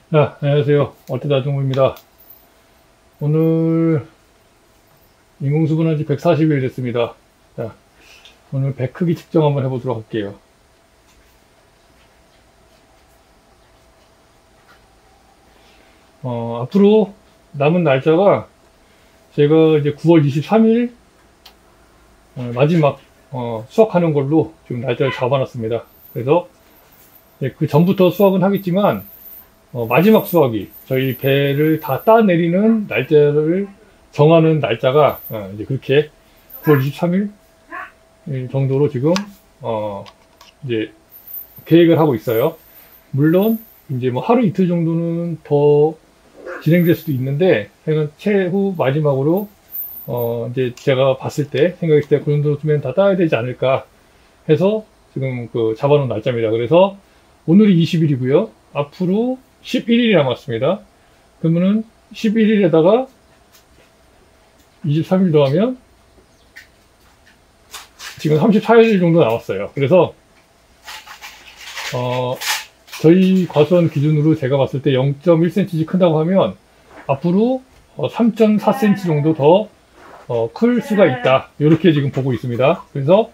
자, 안녕하세요. 얼태다중호입니다. 오늘 인공수분한 지 140일 됐습니다. 자, 오늘 배 크기 측정 한번 해보도록 할게요. 앞으로 남은 날짜가 제가 이제 9월 23일 마지막 수확하는 걸로 지금 날짜를 잡아놨습니다. 그래서 그 전부터 수확은 하겠지만 마지막 수확이 저희 배를 다 따내리는 날짜를 정하는 날짜가 이제 그렇게 9월 23일 정도로 지금 이제 계획을 하고 있어요. 물론 이제 뭐 하루 이틀 정도는 더 진행될 수도 있는데 최후 마지막으로 이제 제가 봤을 때 생각했을 때 그 정도면 다 따야 되지 않을까 해서 지금 그 잡아놓은 날짜입니다. 그래서 오늘이 20일이고요. 앞으로 11일이 남았습니다. 그러면은 11일에다가 23일 더하면 지금 34일 정도 남았어요. 그래서 저희 과수원 기준으로 제가 봤을 때 0.1cm씩 큰다고 하면 앞으로 3.4cm 정도 더 클 수가 있다. 이렇게 지금 보고 있습니다. 그래서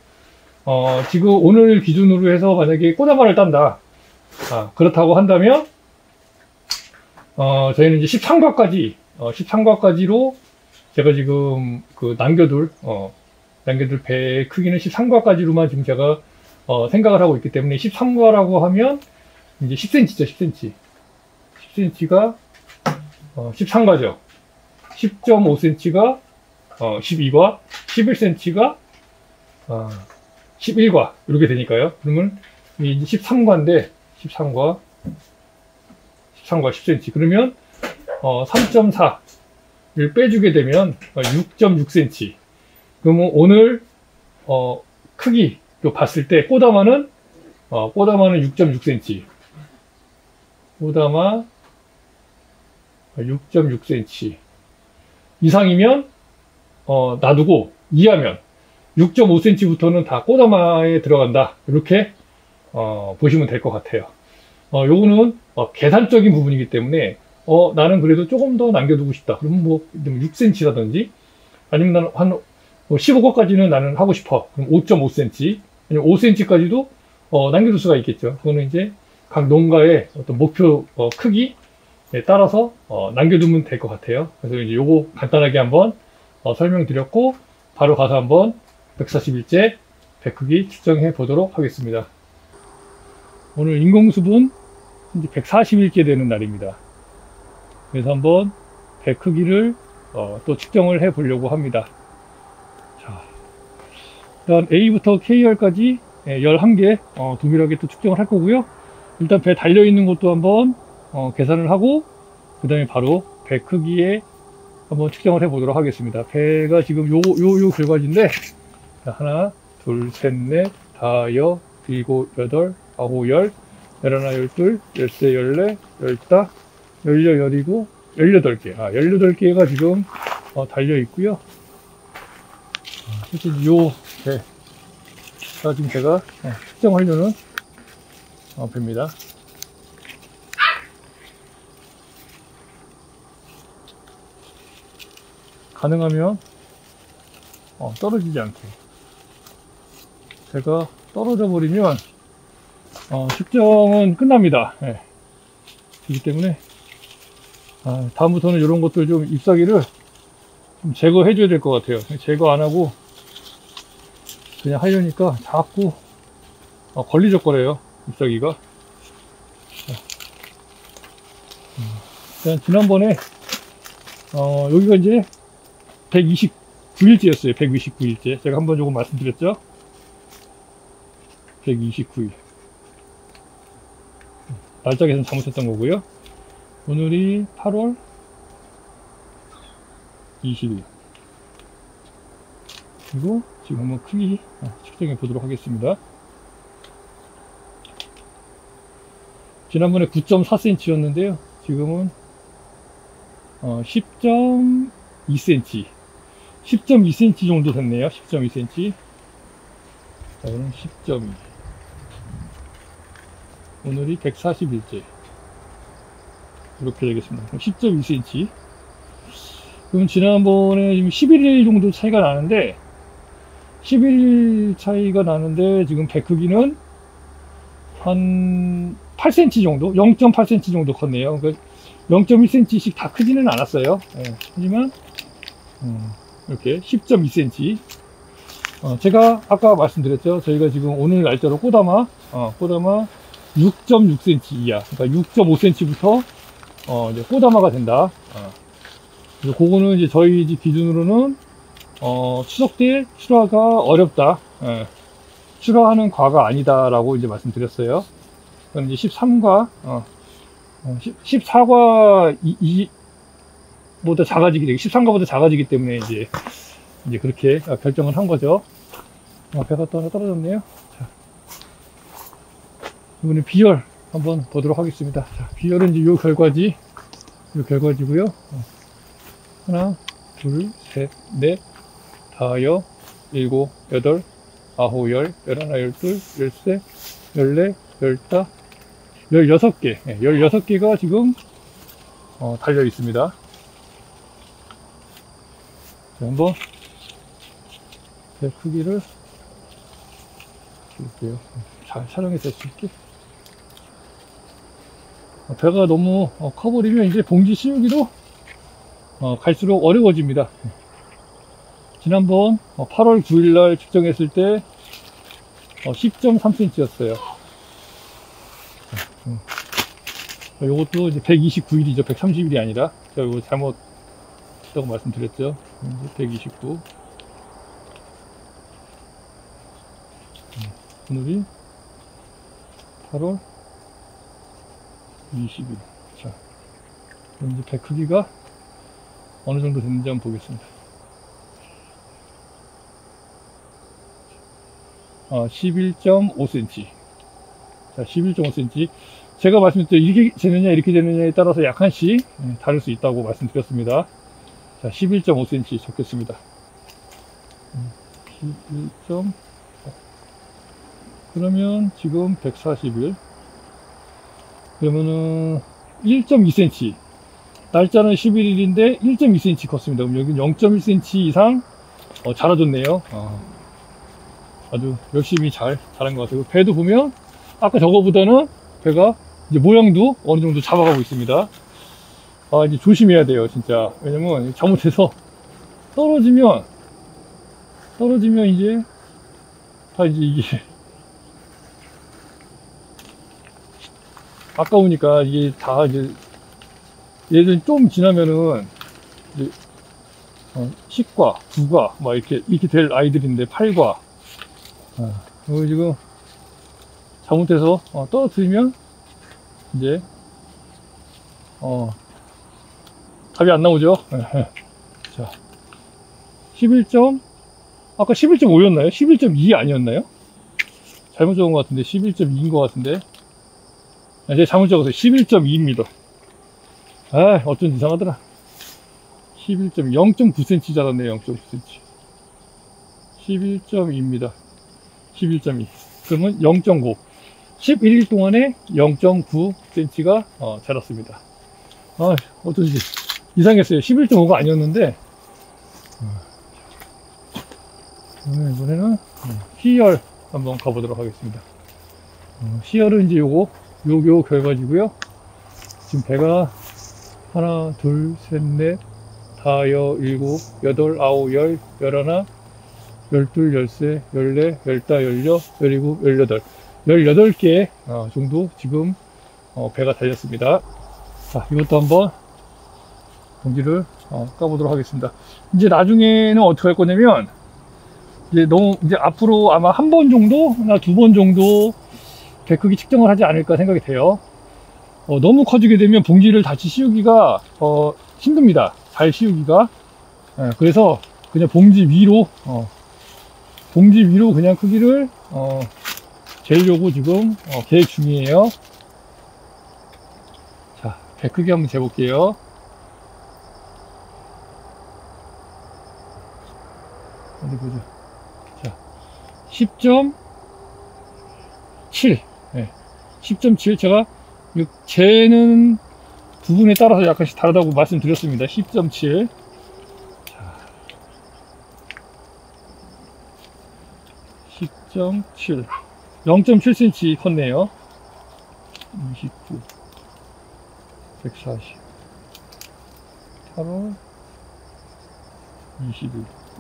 지금 오늘 기준으로 해서 만약에 꼬다마를 딴다. 그렇다고 한다면 저희는 이제 13과까지로 제가 지금 그 남겨둘 배의 크기는 13과까지로만 지금 제가 생각을 하고 있기 때문에 13과라고 하면 이제 10cm죠, 10cm. 10cm가 13과죠. 10.5cm가 12과, 11cm가 11과 이렇게 되니까요. 그러면 이제 13과인데 13과 10cm. 그러면 3.4를 빼주게 되면 6.6cm. 그러면 오늘 크기 봤을 때 꼬다마는 6.6cm. 꼬다마 6.6cm 이상이면 놔두고 이하면 6.5cm부터는 다 꼬다마에 들어간다. 이렇게 보시면 될 것 같아요. 요거는 계산적인 부분이기 때문에 나는 그래도 조금 더 남겨두고 싶다. 그러면 뭐 6cm라든지 아니면 나는 한 15과까지는 나는 하고 싶어. 그럼 5.5cm 아니면 5cm까지도 남겨둘 수가 있겠죠. 그거는 이제 각 농가의 어떤 목표 크기에 따라서 남겨두면 될 것 같아요. 그래서 이제 요거 간단하게 한번 설명드렸고 바로 가서 한번 140일째 배 크기 측정해 보도록 하겠습니다. 오늘 인공수분 이제 140일째 되는 날입니다. 그래서 한번 배 크기를 또 측정을 해 보려고 합니다. 자, 일단 A부터 K열까지 11개 동일하게 또 측정을 할 거고요. 일단 배 달려있는 것도 한번 계산을 하고 그 다음에 바로 배 크기에 한번 측정을 해 보도록 하겠습니다. 배가 지금 요 결과지인데 하나, 둘, 셋, 넷, 다섯, 일곱, 여덟, 아홉, 열, 열하나, 열둘, 열세, 열네, 열다, 열여, 열이고, 18개. 18개가 지금 달려 있고요. 사실 요 배가 지금 제가 측정하려는 배입니다. 가능하면 떨어지지 않게. 제가 떨어져 버리면 측정은 끝납니다. 그렇기 때문에 다음부터는 이런 것들 좀 잎사귀를 좀 제거해 줘야 될 것 같아요. 제거 안 하고 그냥 하려니까 자꾸 걸리적거려요, 잎사귀가. 지난번에 여기가 이제 129일째였어요. 129일째. 제가 한번 조금 말씀드렸죠. 129일. 날짜 계산 잘못했던 거고요. 오늘이 8월 20일. 그리고 지금 한번 크기 측정해 보도록 하겠습니다. 지난번에 9.4cm였는데요. 지금은 10.2cm. 10.2cm 정도 됐네요. 10.2cm. 자, 그럼 10.2. 오늘이 140일째. 이렇게 되겠습니다. 10.2cm. 그럼 지난번에 지금 11mm 정도 차이가 나는데, 11mm 차이가 나는데, 지금 배 크기는 한 8cm 정도? 0.8cm 정도 컸네요. 그러니까 0.1cm씩 다 크지는 않았어요. 예, 하지만, 이렇게 10.2cm. 제가 아까 말씀드렸죠. 저희가 지금 오늘 날짜로 꼬다마 6.6cm 이하, 그러니까 6.5cm부터 이제 꼬다마가 된다. 그래서 그거는 이제 저희 집 기준으로는 추석 때 출하가 어렵다. 출하하는 과가 아니다라고 이제 말씀드렸어요. 그럼 이제 13과 14과 보다 작아지기 때문에 13과보다 작아지기 때문에 이제 그렇게 결정을 한 거죠. 배가 또 하나 떨어졌네요. 자, 이번에 비열 한번 보도록 하겠습니다. 자, 비열은 이제 요 결과지고요. 하나, 둘, 셋, 넷, 다여, 일곱, 여덟, 아홉, 열, 열하나, 열둘, 열세, 열네, 열다, 16개. 16개가 지금 달려 있습니다. 자, 한번 배 크기를 볼게요. 잘 촬영해서 찍게. 배가 너무 커버리면 이제 봉지 씌우기도 갈수록 어려워집니다. 지난번 8월 9일날 측정했을 때 10.3cm 였어요. 요것도 이제 129일이죠. 130일이 아니라. 제가 이거 잘못했다고 말씀드렸죠. 129. 오늘이 8월 20일. 자, 그럼 이제 배 크기가 어느 정도 됐는지 한번 보겠습니다. 11.5cm. 자, 11.5cm. 제가 말씀드렸죠. 이렇게 되느냐, 이렇게 되느냐에 따라서 약간씩 다를 수 있다고 말씀드렸습니다. 자, 11.5cm 적겠습니다. 11. 그러면 지금 140일. 그러면은 1.2cm. 날짜는 11일인데 1.2cm 컸습니다. 그럼 여기 0.1cm 이상 자라줬네요. 아주 열심히 잘 자란 것 같아요. 배도 보면 아까 저거보다는 배가 이제 모양도 어느 정도 잡아가고 있습니다. 이제 조심해야 돼요, 진짜. 왜냐면 잘못해서 떨어지면 이제 다 이제 이게 아까우니까 이게 다 이제 얘들 좀 지나면은 이제 10과, 9과 막 이렇게 될 아이들인데 8과 지금 잘못해서 떨어뜨리면 이제 답이 안 나오죠. 자, 11점 아까 11.5였나요? 11.2 아니었나요? 잘못 적은 것 같은데 11.2인 것 같은데 제가 잘못 적었어요. 11.2입니다. 어쩐지 이상하더라. 0.9cm 자랐네요. 0.9cm 11.2입니다. 11.2 그러면 0.9 11일 동안에 0.9cm가 자랐습니다. 어쩐지 이상했어요. 11.5가 아니었는데 이번에는 희열 한번 가보도록 하겠습니다. 희열은 이제 요거 결과지고요. 지금 배가 하나, 둘, 셋, 넷, 다여, 일곱, 여덟, 아홉, 열, 열하나, 열둘, 열세, 열네, 열다, 열여, 열일곱, 열여덟 18개 정도 지금 배가 달렸습니다. 자, 이것도 한번 봉지를 까보도록 하겠습니다. 이제 나중에는 어떻게 할 거냐면 이제 앞으로 아마 한 번 정도나 2번 정도 배 크기 측정을 하지 않을까 생각이 돼요. 너무 커지게 되면 봉지를 다시 씌우기가 힘듭니다. 잘 씌우기가. 그래서 그냥 봉지 위로 그냥 크기를 재려고 지금 계획 중이에요. 자, 배 크기 한번 재볼게요. 어디 보죠. 자, 10.7. 10.7. 제가 재는 부분에 따라서 약간씩 다르다고 말씀드렸습니다. 10.7. 자, 10.7. 0.7cm 컸네요. 29, 140, 8월, 21.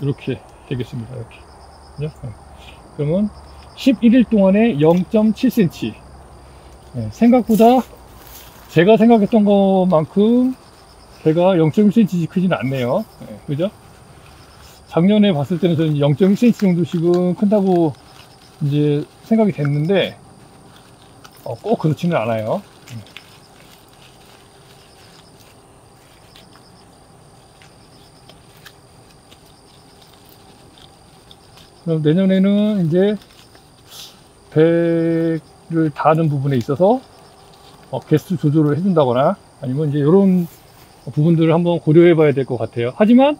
이렇게 되겠습니다. 이렇게. 그죠? 그러면 11일 동안에 0.7cm. 네, 생각보다 제가 생각했던 것만큼 배가 0.1cm 크지는 않네요. 네, 그죠? 작년에 봤을 때는 저는 0.1cm 정도씩은 큰다고 이제 생각이 됐는데, 꼭 그렇지는 않아요. 그럼 내년에는 이제 배를 다는 부분에 있어서 개수 조절을 해준다거나 아니면 이제 이런 부분들을 한번 고려해 봐야 될 것 같아요. 하지만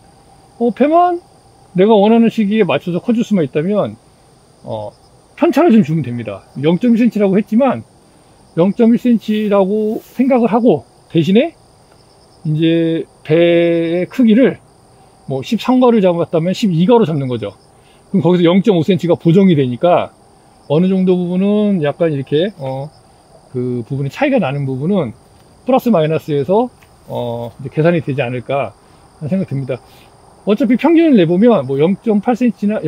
배만 내가 원하는 시기에 맞춰서 커줄 수만 있다면 편차를 좀 주면 됩니다. 0.1cm라고 했지만 0.1cm라고 생각을 하고 대신에 이제 배의 크기를 뭐 13가를 잡았다면 12가로 잡는 거죠. 그럼 거기서 0.5cm가 보정이 되니까 어느 정도 부분은 약간 이렇게 그 부분이 차이가 나는 부분은 플러스 마이너스에서 이제 계산이 되지 않을까 하는 생각이 듭니다. 어차피 평균을 내보면 뭐 0.8cm나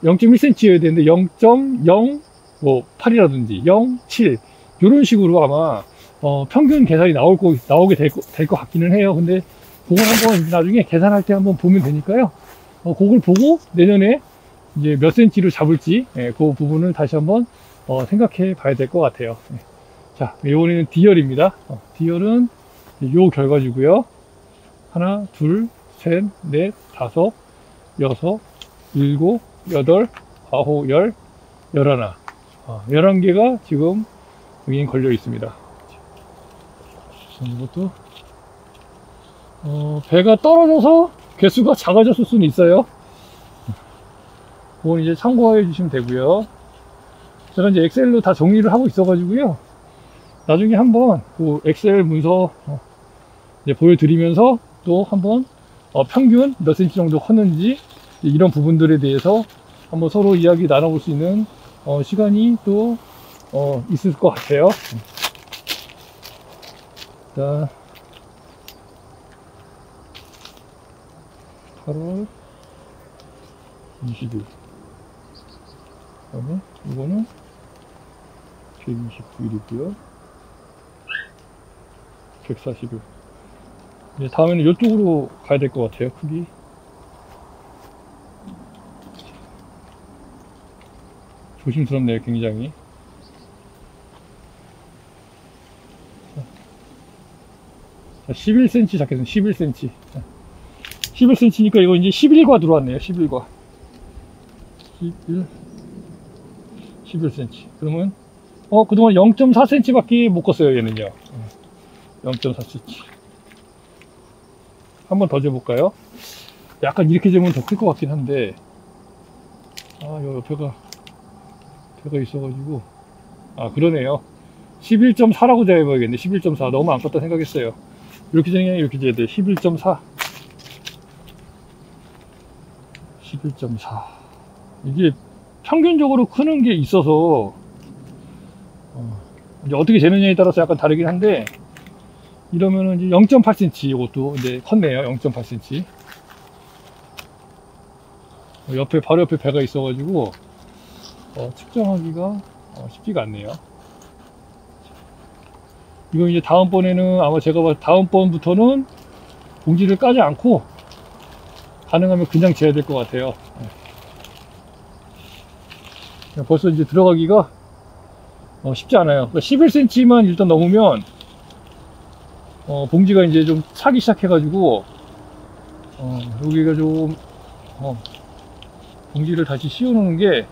0.1cm여야 되는데 0.08이라든지 0.7 이런 식으로 아마 평균 계산이 나오게 될 것 같기는 해요. 근데 그걸 한번 나중에 계산할 때 한번 보면 되니까요. 그걸 보고 내년에 이제 몇 cm로 잡을지 그 부분을 다시 한번 생각해 봐야 될 것 같아요. 자, 이번에는 D열입니다. D열은 요 결과지고요. 하나, 둘, 셋, 넷, 다섯, 여섯, 일곱, 여덟, 아홉, 열, 열하나. 11개가 지금 여기 걸려 있습니다. 이것도 배가 떨어져서 개수가 작아졌을 수는 있어요. 그건 이제 참고해 주시면 되고요. 제가 이제 엑셀로 다 정리를 하고 있어 가지고요. 나중에 한번 그 엑셀 문서 이제 보여드리면서 또 한번 평균 몇 cm 정도 컸는지 이런 부분들에 대해서 한번 서로 이야기 나눠볼 수 있는 시간이 또 있을 것 같아요. 자, 8월 20일. 그다음에 이거는 129일이고요. 140일. 이제 다음에는 이쪽으로 가야 될 것 같아요. 크기. 조심스럽네요, 굉장히. 자, 11cm 잡겠습니다. 11cm. 11cm니까 이거 이제 11과 들어왔네요. 11과. 11cm. 그러면, 그동안 0.4cm 밖에 못 컸어요, 얘는요. 0.4cm. 한번 더 재볼까요? 약간 이렇게 재면 더 클 것 같긴 한데, 요 옆에가, 배가 있어가지고, 그러네요. 11.4라고 재봐야겠네. 11.4. 너무 안 컸다 생각했어요. 이렇게 재냐, 이렇게 재야 돼. 11.4. 11.4. 이게 평균적으로 크는 게 있어서, 이제 어떻게 재느냐에 따라서 약간 다르긴 한데, 이러면은 이제 0.8cm 이것도 이제 컸네요. 0.8cm. 옆에, 바로 옆에 배가 있어가지고, 측정하기가 쉽지가 않네요. 이거 이제 다음번에는 아마 제가 다음번부터는 봉지를 까지 않고, 가능하면 그냥 재야 될 것 같아요. 벌써 이제 들어가기가 쉽지 않아요. 그러니까 11cm만 일단 넘으면 봉지가 이제 좀 차기 시작해가지고 여기가 좀 봉지를 다시 씌워놓는 게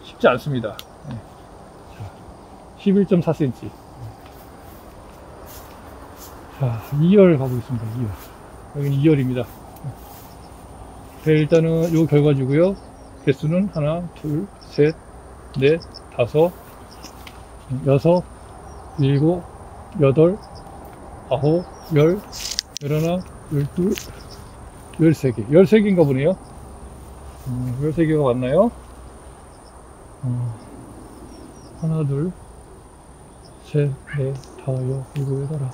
쉽지 않습니다. 11.4cm. 자, 2열 가보겠습니다. 2열. 여기는 2열입니다. 네, 일단은 요 결과지고요. 개수는 하나, 둘, 셋, 넷, 다섯, 여섯, 일곱, 여덟, 아홉, 열, 열하나, 열둘, 열세 개. 13개인가 보네요. 13개가 맞나요? 하나, 둘, 셋, 넷, 다, 여, 일곱, 여덟,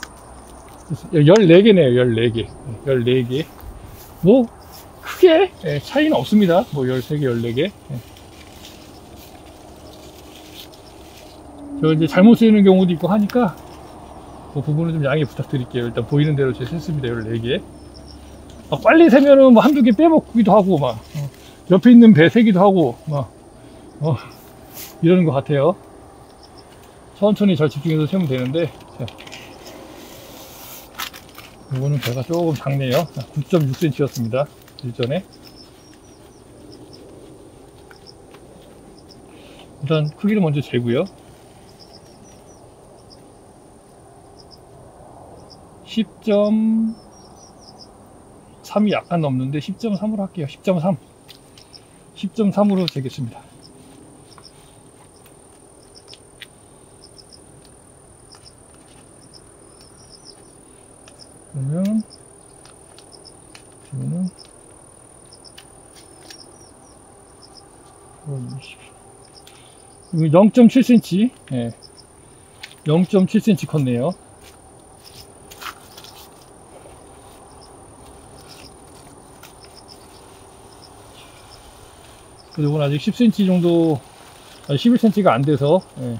14개네요. 14개. 14개. 뭐, 크게 차이는 없습니다. 뭐, 13개, 14개. 저 이제 잘못 쓰이는 경우도 있고 하니까, 그 부분은 좀 양해 부탁드릴게요. 일단 보이는 대로 제가 셌습니다. 14개. 빨리 세면은 뭐 한두 개 빼먹기도 하고, 막, 옆에 있는 배 세기도 하고, 막, 이러는 것 같아요. 천천히 잘 집중해서 세면 되는데, 자. 이거는 배가 조금 작네요. 9.6cm였습니다. 일전에. 일단 크기를 먼저 재고요. 10.3이 약간 넘는데 10.3으로 할게요. 10.3. 10.3으로 재겠습니다. 그러면 이거는 0.7cm, 예, 0.7cm 컸네요. 그리고 아직 10cm 정도, 11cm가 안 돼서, 예,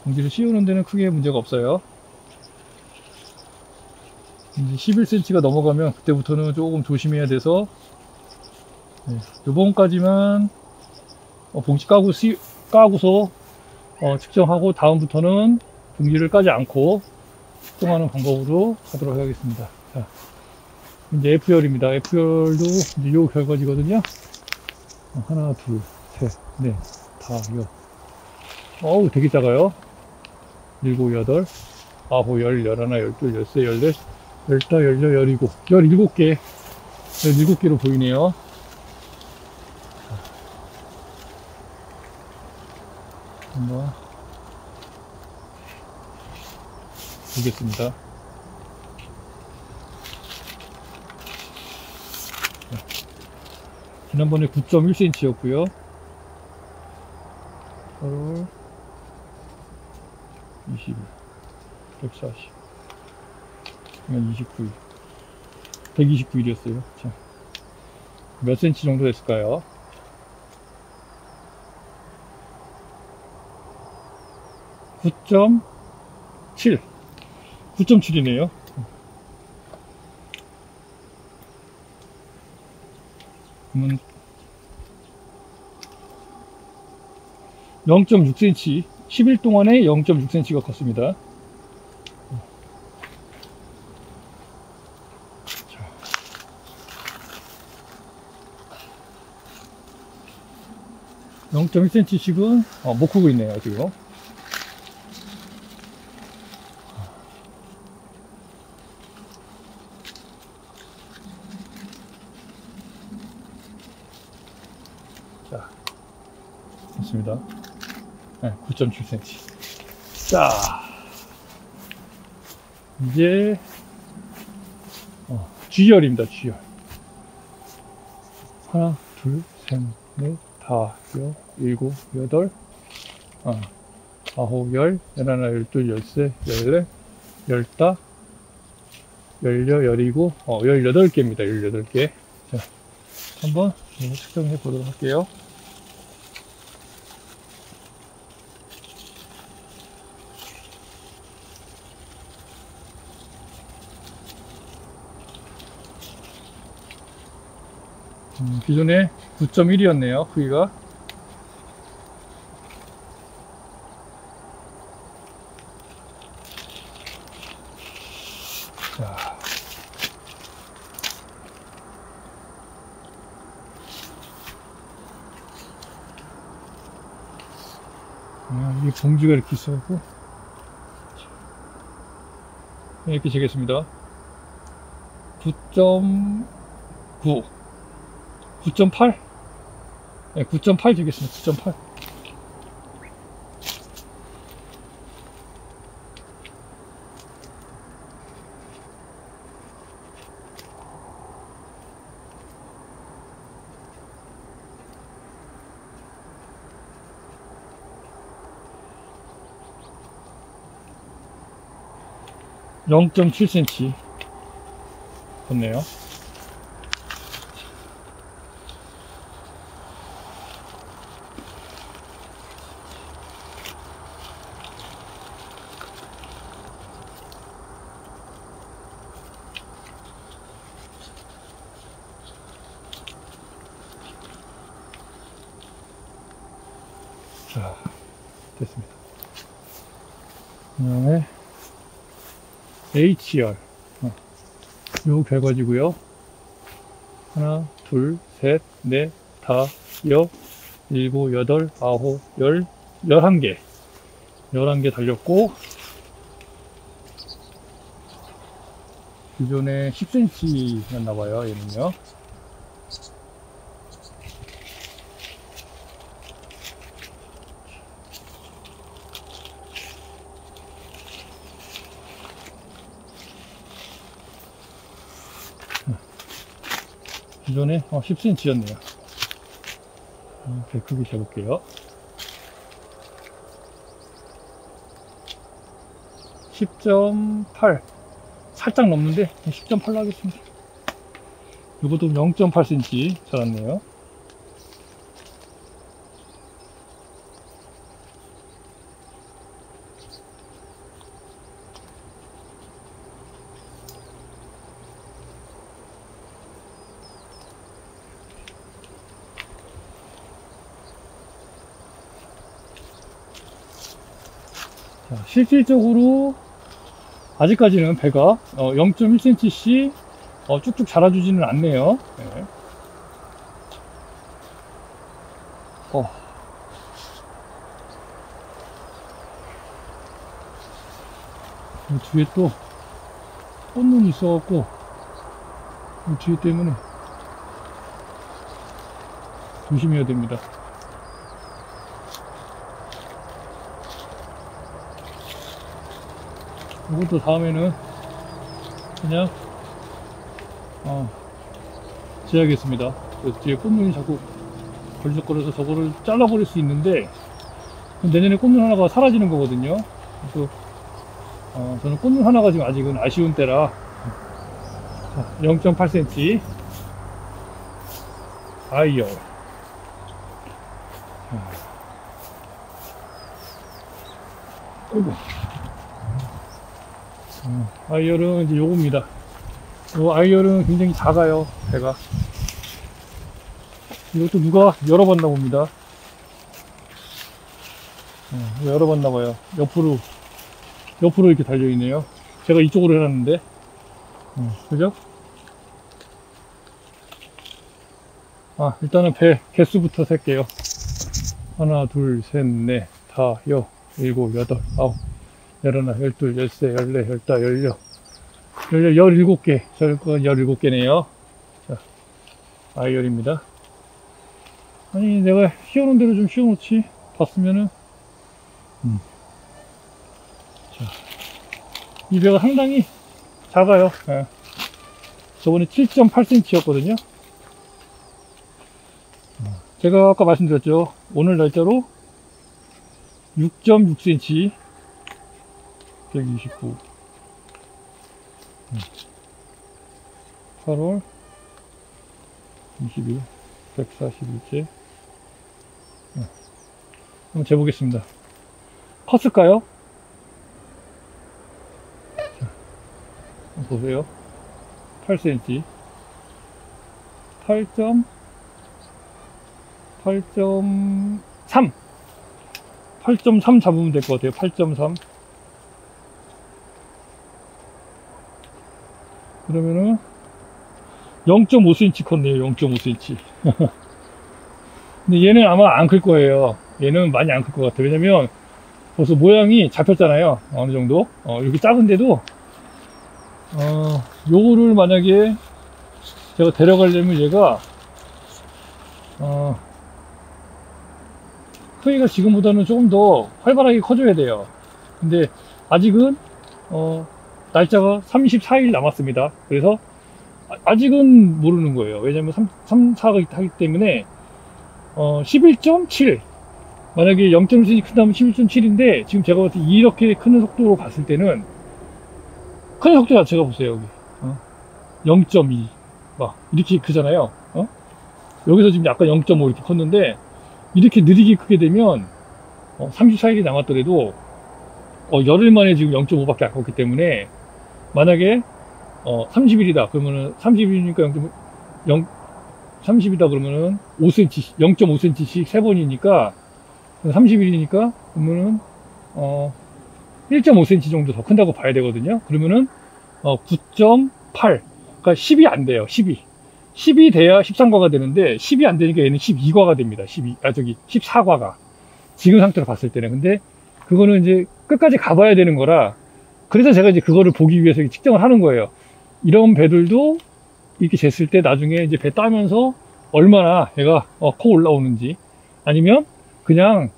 공기를 씌우는 데는 크게 문제가 없어요. 이제 11cm가 넘어가면 그때부터는 조금 조심해야 돼서, 네, 요번까지만 봉지 까고서 측정하고, 다음부터는 봉지를 까지 않고 측정하는 방법으로 하도록 하겠습니다. 자, 이제 F열입니다. F열도 이제 요 결과지거든요. 하나, 둘, 셋, 넷, 다, 여. 어우, 되게 작아요. 일곱, 여덟, 아홉, 열, 열하나, 열둘, 열세, 열넷, 열다, 열여, 열일곱. 17개. 17개로 보이네요. 한번 보겠습니다. 지난번에 9.1cm였고요. 8월 20일, 140, 29일, 129일이었어요. 자, 몇 cm 정도 됐을까요? 9.7, 9.7이네요. 그러면 0.6cm, 10일 동안에 0.6cm가 컸습니다. 0.1cm씩은 못 크고 있네요, 지금. 자, 됐습니다. 네, 9.7cm. 자, 이제 G열입니다. G열. 하나, 둘, 셋, 넷, 다, 여, 일곱, 여덟, 아홉, 열, 열하나, 열둘, 열세, 열넷, 열다, 열여, 열이고, 18개입니다. 18개. 자, 한번 측정해 보도록 할게요. 기존에 9.1이었네요, 크기가. 자, 이게 봉지가 이렇게 있어갖고 이렇게 재겠습니다. 9.9, 9.8? 네, 9.8 되겠습니다. 9.8. 0.7cm 걷네요. 자, 됐습니다. 그 다음에 HR 요 결과지고요. 하나, 둘, 셋, 넷, 다, 여, 일곱, 여덟, 아홉, 열, 11개 11개 달렸고, 기존에 10cm였나봐요 얘는요. 기존에 10cm였네요. 이렇게 크게 재볼게요. 10.8 살짝 넘는데 10.8로 하겠습니다. 이것도 0.8cm 자랐네요. 자, 실질적으로 아직까지는 배가 0.1cm씩 쭉쭉 자라주지는 않네요. 네. 이 뒤에 또 꽃눈이 있어갖고 이 뒤에 때문에 조심해야 됩니다. 이것도 다음에는 그냥 재야겠습니다. 뒤에 꽃눈이 자꾸 걸적거려서 저거를 잘라버릴 수 있는데 내년에 꽃눈 하나가 사라지는 거거든요. 그래서 저는 꽃눈 하나가 지금 아직은 아쉬운 때라 0.8cm 아이열. 어이구. 아이열은 이제 요겁니다. 요 아이열은 굉장히 작아요, 배가. 이것도 누가 열어봤나 봅니다. 열어봤나 봐요. 옆으로 이렇게 달려있네요. 제가 이쪽으로 해놨는데. 그죠? 일단은 배 개수부터 셀게요. 하나, 둘, 셋, 넷, 다, 여, 일곱, 여덟, 아홉, 열하나, 열둘, 열세, 열네, 열다, 열여, 17개. 저건 17개네요. 자, 아이열입니다. 아니, 내가 씌워놓은 대로 좀 씌워놓지. 봤으면은. 자, 이 배가 상당히 작아요. 예. 저번에 7.8cm였거든요. 제가 아까 말씀드렸죠. 오늘 날짜로 6.6cm 129 8월 20일 141째 한번 재보겠습니다. 컸을까요? 자, 보세요. 8cm 8.3 8.3 잡으면 될 것 같아요. 8.3 그러면은 0.5cm 컸네요. 0.5cm 근데 얘는 아마 안 클 거예요. 얘는 많이 안 클 것 같아요. 왜냐면 벌써 모양이 잡혔잖아요. 어느 정도 이렇게 작은데도 요거를 만약에 제가 데려가려면 얘가 크기가 지금보다는 조금 더 활발하게 커져야 돼요. 근데 아직은 날짜가 34일 남았습니다. 그래서 아직은 모르는 거예요. 왜냐면 3, 4가 하기 때문에 11.7 만약에 0.7cm 큰다면 11.7인데 지금 제가 봤을 때 이렇게 크는 속도로 봤을 때는 크는 속도 자체가 보세요, 여기. 0.2. 막, 이렇게 크잖아요. 여기서 지금 약간 0.5 이렇게 컸는데, 이렇게 느리게 크게 되면, 34일이 남았더라도, 열흘 만에 지금 0.5밖에 안 컸기 때문에, 만약에, 30일이다. 그러면은, 30일이니까 30이다 그러면은 5cm, 0.5cm씩 3번이니까 30일이니까 그러면은 1.5cm 정도 더 큰다고 봐야 되거든요. 그러면은 9.8, 그러니까 10이 안 돼요. 10이 돼야 13과가 되는데 10이 안 되니까 얘는 12과가 됩니다. 14과가 지금 상태로 봤을 때는. 근데 그거는 이제 끝까지 가봐야 되는 거라, 그래서 제가 이제 그거를 보기 위해서 측정을 하는 거예요. 이런 배들도 이렇게 쟀을 때 나중에 이제 배 따면서 얼마나 얘가 커 올라오는지, 아니면 그냥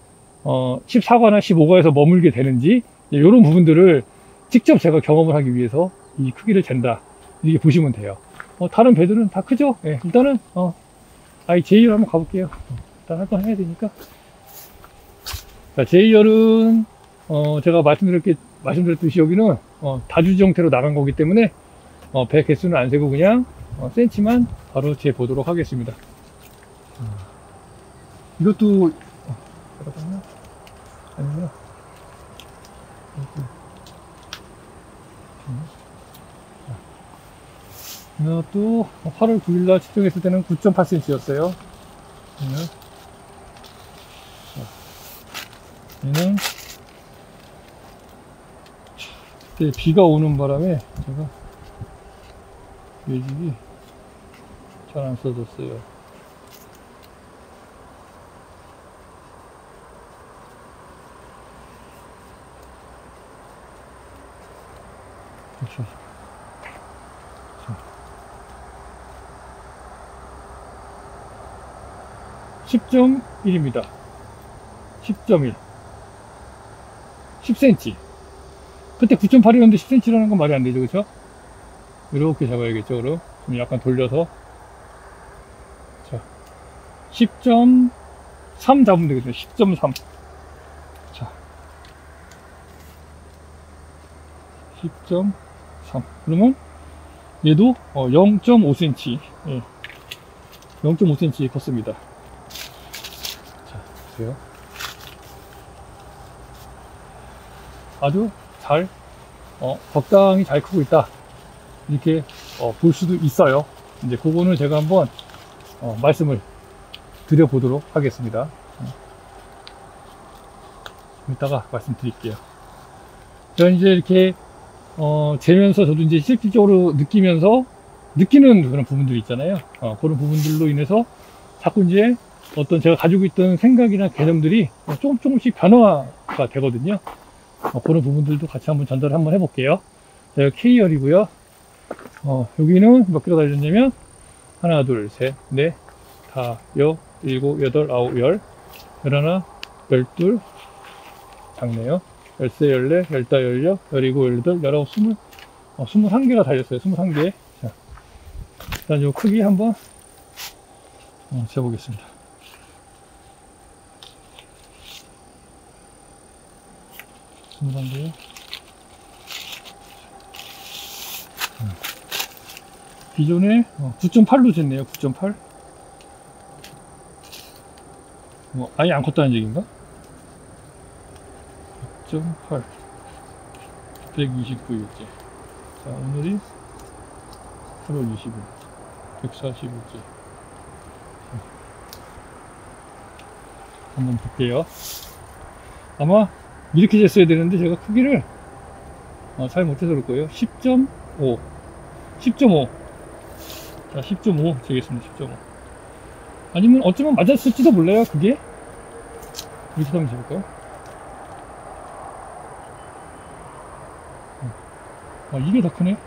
14과나 15과에서 머물게 되는지, 이런 부분들을 직접 제가 경험을 하기 위해서 이 크기를 잰다, 이렇게 보시면 돼요. 다른 배들은 다 크죠? 예, 일단은 제이열 한번 가볼게요. 일단 할 건 해야 되니까. 자, 제이열은 제가 말씀드렸듯이 여기는 다주지 형태로 나간 거기 때문에 배 개수는 안 세고 그냥 센치만 바로 재 보도록 하겠습니다. 이것도 잠깐만요. 아니구나. 이것도 8월 9일날 측정했을 때는 9.8cm였어요. 얘는 그때 비가 오는 바람에 제가 매직이 잘 안 써졌어요. 그렇죠. 10.1입니다. 10.1. 10cm. 그때 9.8이었는데 10cm라는 건 말이 안 되죠, 그쵸? 이렇게 잡아야겠죠, 그럼? 좀 약간 돌려서. 자, 10.3 잡으면 되겠네요. 10.3. 자, 10.3. 그러면 얘도 0.5cm. 예. 0.5cm 컸습니다. 자, 보세요. 아주 잘, 적당히 잘 크고 있다, 이렇게 볼 수도 있어요. 이제 그거는 제가 한번 말씀을 드려보도록 하겠습니다. 이따가 말씀드릴게요. 제가 이제 이렇게 재면서 저도 이제 실질적으로 느끼는 그런 부분들이 있잖아요. 그런 부분들로 인해서 자꾸 이제 어떤 제가 가지고 있던 생각이나 개념들이 조금씩 변화가 되거든요. 그런 부분들도 같이 한번 전달을 한번 해볼게요. 자, K열이고요. 여기는 몇 개가 달렸냐면 하나, 둘, 셋, 넷, 다, 여, 일곱, 여덟, 아홉, 열, 열하나, 열둘, 작네요. 열세, 열네, 열다, 열여, 열일곱, 열여덟, 열아홉, 21개가 달렸어요. 21개. 자, 일단 요 크기 한번 재보겠습니다. 기존에 9.8로 쟀네요. 9.8. 아예 안 컸다는 얘기인가? 9.8 129일째. 자, 오늘이 8월 20일 140일째. 한번 볼게요. 아마 이렇게 쟀어야 되는데 제가 크기를 잘 못해서 그럴 거예요. 10.5 10.5. 자, 10.5 재겠습니다. 10.5. 아니면 어쩌면 맞았을지도 몰라요. 그게 이렇게 한번 재볼까요? 이게 더 크네.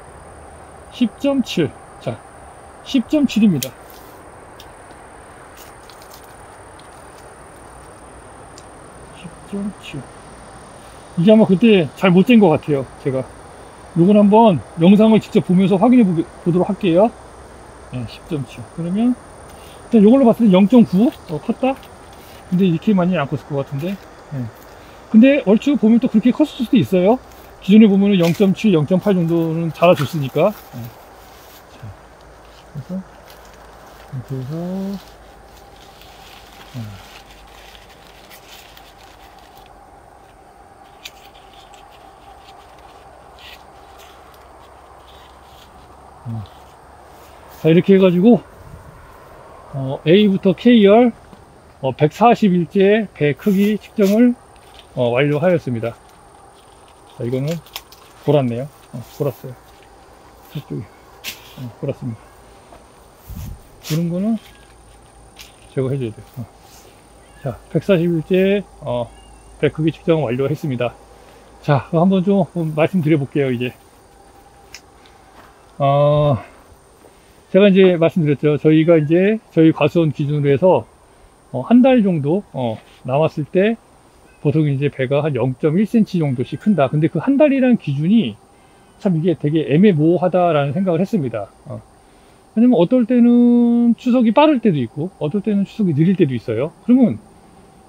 10.7. 자, 10.7입니다. 10.7. 이게 아마 그때 잘 못 잰 것 같아요. 제가 요건 한번 영상을 직접 보면서 확인해 보도록 할게요. 네, 10.7. 그러면 일단 요걸로 봤을 때 0.9 컸다. 근데 이렇게 많이 안 컸을 것 같은데. 네. 근데 얼추 보면 또 그렇게 컸을 수도 있어요. 기존에 보면은 0.7, 0.8 정도는 자라줬으니까. 자, 그래서 이렇게 해서 자, 이렇게 해가지고 A부터 K열 140일째 배 크기 측정을 완료하였습니다. 자, 이거는 골았네요. 골았어요. 저쪽에 골았습니다. 이런 거는 제거해줘야 돼요. 자, 140일째 배 크기 측정 완료했습니다. 자, 한번 좀 말씀드려 볼게요. 이제 제가 이제 말씀드렸죠. 저희가 이제 저희 과수원 기준으로 해서 한 달 정도 남았을 때 보통 이제 배가 한 0.1cm 정도씩 큰다. 근데 그 한 달이라는 기준이 참 이게 되게 애매모호하다라는 생각을 했습니다. 왜냐면 어떨 때는 추석이 빠를 때도 있고 어떨 때는 추석이 느릴 때도 있어요. 그러면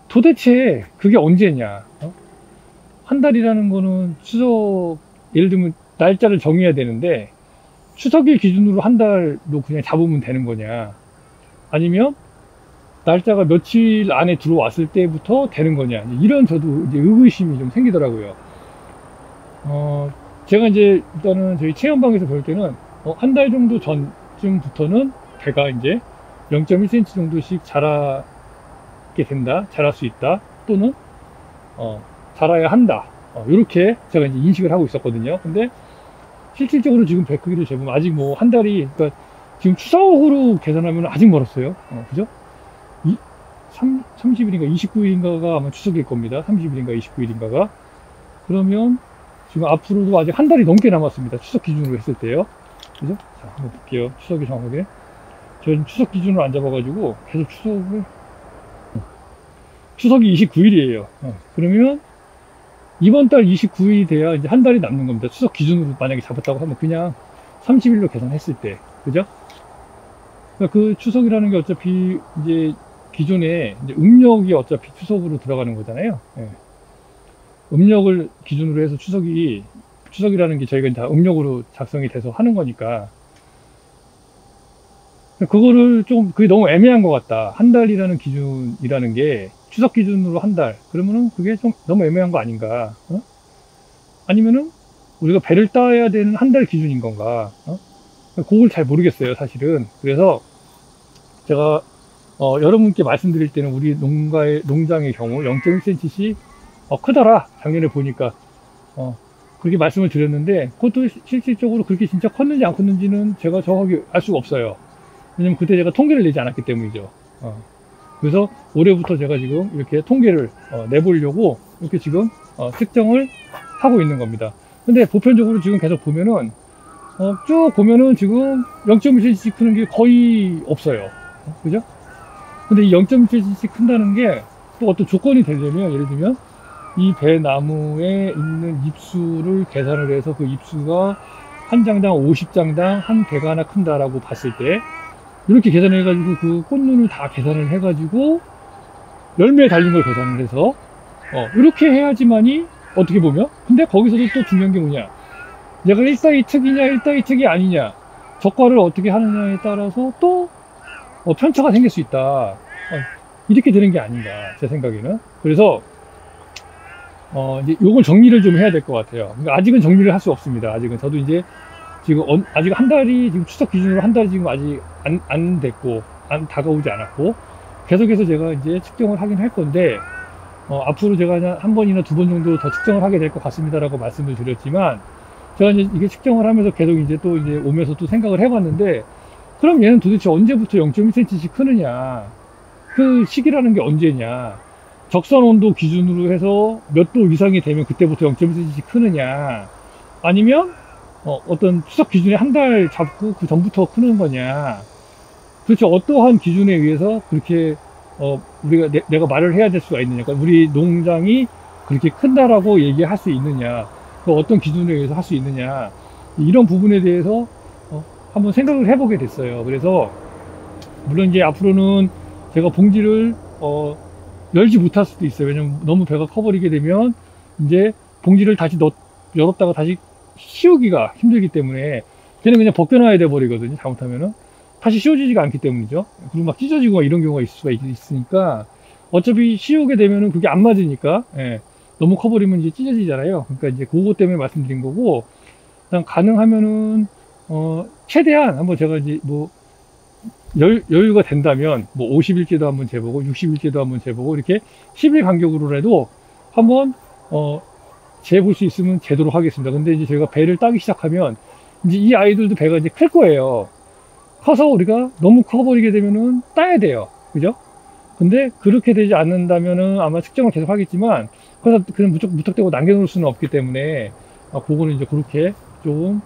도대체 그게 언제냐? 한 달이라는 거는 추석, 예를 들면 날짜를 정해야 되는데 추석일 기준으로 한 달로 그냥 잡으면 되는 거냐? 아니면 날짜가 며칠 안에 들어왔을 때부터 되는 거냐? 이런 저도 이제 의구심이 좀 생기더라고요. 제가 이제 일단은 저희 체험방에서 볼 때는 한 달 정도 전쯤부터는 배가 이제 0.1cm 정도씩 자라게 된다, 자랄 수 있다, 또는 자라야 한다. 이렇게 제가 이제 인식을 하고 있었거든요. 근데 실질적으로 지금 배 크기를 재보면 아직 뭐 한 달이, 그러니까 지금 추석으로 계산하면 아직 멀었어요. 그죠? 30일인가 29일인가가 아마 추석일 겁니다. 30일인가 29일인가가. 그러면 지금 앞으로도 아직 한 달이 넘게 남았습니다. 추석 기준으로 했을 때요. 그죠? 자, 한번 볼게요. 추석이 정확하게. 저는 추석 기준으로 안 잡아가지고 계속 추석이 29일이에요. 그러면 이번 달 29일이 돼야 이제 한 달이 남는 겁니다. 추석 기준으로 만약에 잡았다고 하면 그냥 30일로 계산했을 때. 그죠? 그러니까 그 추석이라는 게 어차피 이제 기존에 이제 음력이 어차피 추석으로 들어가는 거잖아요. 예. 음력을 기준으로 해서 추석이라는 게 저희가 다 음력으로 작성이 돼서 하는 거니까. 그거를 좀, 그게 너무 애매한 것 같다. 한 달이라는 기준이라는 게 추석 기준으로 한 달. 그러면은 그게 좀 너무 애매한 거 아닌가. 아니면은 우리가 배를 따야 되는 한 달 기준인 건가. 그걸 잘 모르겠어요, 사실은. 그래서 제가 여러분께 말씀드릴 때는 우리 농장의 경우 0.1cm씩 크더라. 작년에 보니까 그렇게 말씀을 드렸는데 그것도 실질적으로 그렇게 진짜 컸는지 안 컸는지는 제가 정확하게 알 수가 없어요. 왜냐면 그때 제가 통계를 내지 않았기 때문이죠. 그래서 올해부터 제가 지금 이렇게 통계를 내보려고 이렇게 지금 측정을 하고 있는 겁니다. 근데 보편적으로 지금 계속 보면은 쭉 보면은 지금 0.1cm 크는 게 거의 없어요. 그죠? 근데 이 0.1cm 큰다는 게 또 어떤 조건이 되려면, 예를 들면 이 배나무에 있는 잎수를 계산을 해서 그 잎수가 한 장당 50장당 한 배가 하나 큰다라고 봤을 때 이렇게 계산을 해가지고 그 꽃눈을 다 계산을 해가지고 열매에 달린 걸 계산을 해서 이렇게 해야지만이 어떻게 보면, 근데 거기서도 또 중요한 게 뭐냐, 내가 1따2특이냐 1따2특이 아니냐, 적과를 어떻게 하느냐에 따라서 또 편차가 생길 수 있다. 이렇게 되는 게 아닌가, 제 생각에는. 그래서 이제 요걸 정리를 좀 해야 될 것 같아요. 그러니까 아직은 정리를 할 수 없습니다. 아직은 저도 이제 지금 아직 한 달이, 지금 추석 기준으로 한 달이 지금 아직 안 됐고 다가오지 않았고 계속해서 제가 이제 측정을 하긴 할 건데 앞으로 제가 한 번이나 두 번 정도 더 측정을 하게 될 것 같습니다라고 말씀을 드렸지만, 제가 이제 이게 측정을 하면서 계속 이제 또 이제 오면서 또 생각을 해봤는데, 그럼 얘는 도대체 언제부터 0.1cm씩 크느냐, 그 시기라는 게 언제냐, 적선 온도 기준으로 해서 몇 도 이상이 되면 그때부터 0.1cm씩 크느냐, 아니면 어떤 추석 기준에 한 달 잡고 그 전부터 크는 거냐, 도대체 어떠한 기준에 의해서 그렇게 우리가 내가 말을 해야 될 수가 있느냐, 그러니까 우리 농장이 그렇게 큰다라고 얘기할 수 있느냐, 그 어떤 기준에 의해서 할 수 있느냐, 이런 부분에 대해서 한번 생각을 해보게 됐어요. 그래서 물론 이제 앞으로는 제가 봉지를 열지 못할 수도 있어요. 왜냐면 너무 배가 커버리게 되면 이제 봉지를 다시 열었다가 다시 씌우기가 힘들기 때문에 걔는 그냥 벗겨놔야 돼 버리거든요. 잘못하면은 다시 씌워지지가 않기 때문이죠. 그리고 막 찢어지고 막 이런 경우가 있을 수가 있으니까 어차피 씌우게 되면은 그게 안 맞으니까 예, 너무 커버리면 이제 찢어지잖아요. 그러니까 이제 그거 때문에 말씀드린 거고, 일단 가능하면은 최대한 한번 제가 이제 뭐 여유가 된다면 뭐 50일째도 한번 재보고 60일째도 한번 재보고 이렇게 10일 간격으로라도 한번 재볼 수 있으면 재도록 하겠습니다. 근데 이제 저희가 배를 따기 시작하면 이제 이 아이들도 배가 이제 클 거예요. 커서 우리가 너무 커버리게 되면은 따야 돼요. 그죠? 근데 그렇게 되지 않는다면은 아마 측정을 계속 하겠지만, 그래서 그냥 무턱대고 남겨놓을 수는 없기 때문에 그거는 이제 그렇게 조금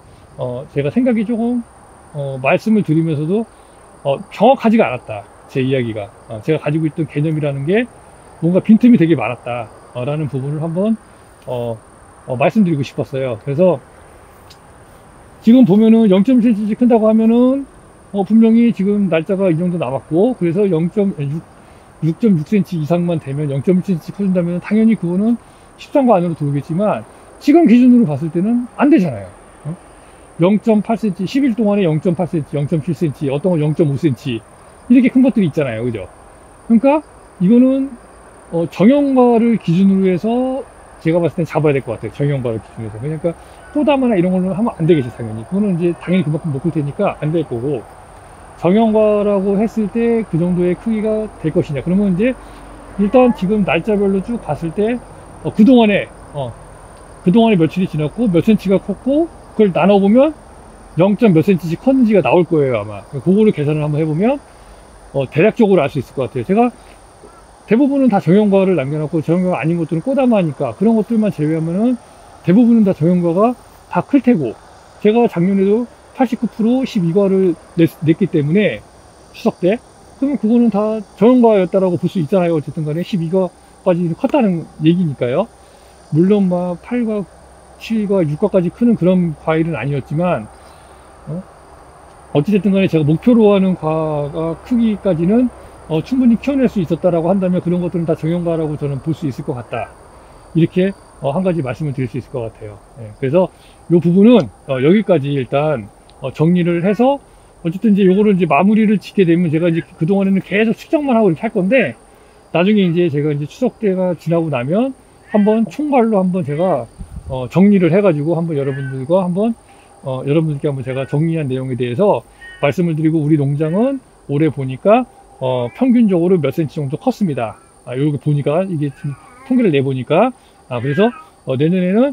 제가 생각이 조금 말씀을 드리면서도 정확하지가 않았다. 제 이야기가 제가 가지고 있던 개념이라는 게 뭔가 빈틈이 되게 많았다 라는 부분을 한번 말씀드리고 싶었어요. 그래서 지금 보면은 0.7cm 큰다고 하면은 분명히 지금 날짜가 이 정도 남았고, 그래서 6.6cm 이상만 되면 0.1cm 커진다면 당연히 그거는 13과 안으로 들어오겠지만, 지금 기준으로 봤을 때는 안 되잖아요. 0.8cm, 10일 동안에 0.8cm, 0.7cm, 어떤 건 0.5cm, 이렇게 큰 것들이 있잖아요. 그죠? 그러니까 이거는 정형과를 기준으로 해서 제가 봤을 땐 잡아야 될 것 같아요. 정형과를 기준으로 해서. 그러니까 포다마나 이런 걸로 하면 안 되겠지, 당연히. 그거는 이제 당연히 그만큼 못 클 테니까 안 될 거고, 정형과라고 했을 때 그 정도의 크기가 될 것이냐. 그러면 이제 일단 지금 날짜별로 쭉 봤을 때 그동안에 며칠이 지났고 몇 센치가 컸고, 그걸 나눠보면 0. 몇 센치씩 컸는지가 나올 거예요, 아마. 그거를 계산을 한번 해보면 대략적으로 알 수 있을 것 같아요. 제가 대부분은 다 정형과를 남겨놓고, 정형과가 아닌 것들은 꼬다마니까 그런 것들만 제외하면은 대부분은 다 정형과가 다 클 테고, 제가 작년에도 89% 12과를 냈기 때문에 추석 때, 그러면 그거는 다 정형과였다라고 볼 수 있잖아요. 어쨌든 간에 12과까지 컸다는 얘기니까요. 물론 막 8과 7과 6과까지 크는 그런 과일은 아니었지만 어찌됐든 간에 제가 목표로 하는 과가 크기까지는 충분히 키워낼 수 있었다라고 한다면 그런 것들은 다 정형과라고 저는 볼 수 있을 것 같다. 이렇게 한 가지 말씀을 드릴 수 있을 것 같아요. 예, 그래서 이 부분은 여기까지 일단 정리를 해서, 어쨌든 이제 요거를 이제 마무리를 짓게 되면 제가 이제 그동안에는 계속 측정만 하고 이렇게 할 건데, 나중에 이제 제가 이제 추석 때가 지나고 나면 한번 총괄로 한번 제가 정리를 해가지고 한번 여러분들과 한번 여러분들께 한번 제가 정리한 내용에 대해서 말씀을 드리고, 우리 농장은 올해 보니까 평균적으로 몇 센치 정도 컸습니다. 요렇게 보니까 이게 통계를 내보니까 그래서 내년에는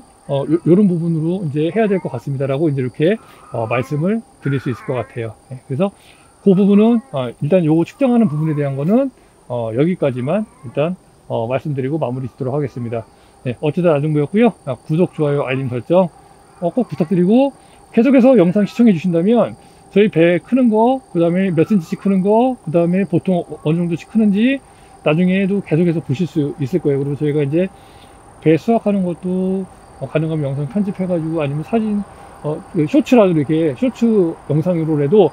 요런 부분으로 이제 해야 될 것 같습니다라고 이제 이렇게 말씀을 드릴 수 있을 것 같아요. 네, 그래서 그 부분은 일단 요거 측정하는 부분에 대한 거는 여기까지만 일단 말씀드리고 마무리 짓도록 하겠습니다. 네, 어쩌다 나중보였고요. 구독, 좋아요, 알림 설정 꼭 부탁드리고, 계속해서 영상 시청해 주신다면 저희 배 크는 거, 그 다음에 몇 센치씩 크는 거, 그 다음에 보통 어느 정도씩 크는지 나중에도 계속해서 보실 수 있을 거예요. 그리고 저희가 이제 배 수확하는 것도 가능하면 영상 편집해가지고, 아니면 사진 쇼츠라도 이렇게 쇼츠 영상으로라도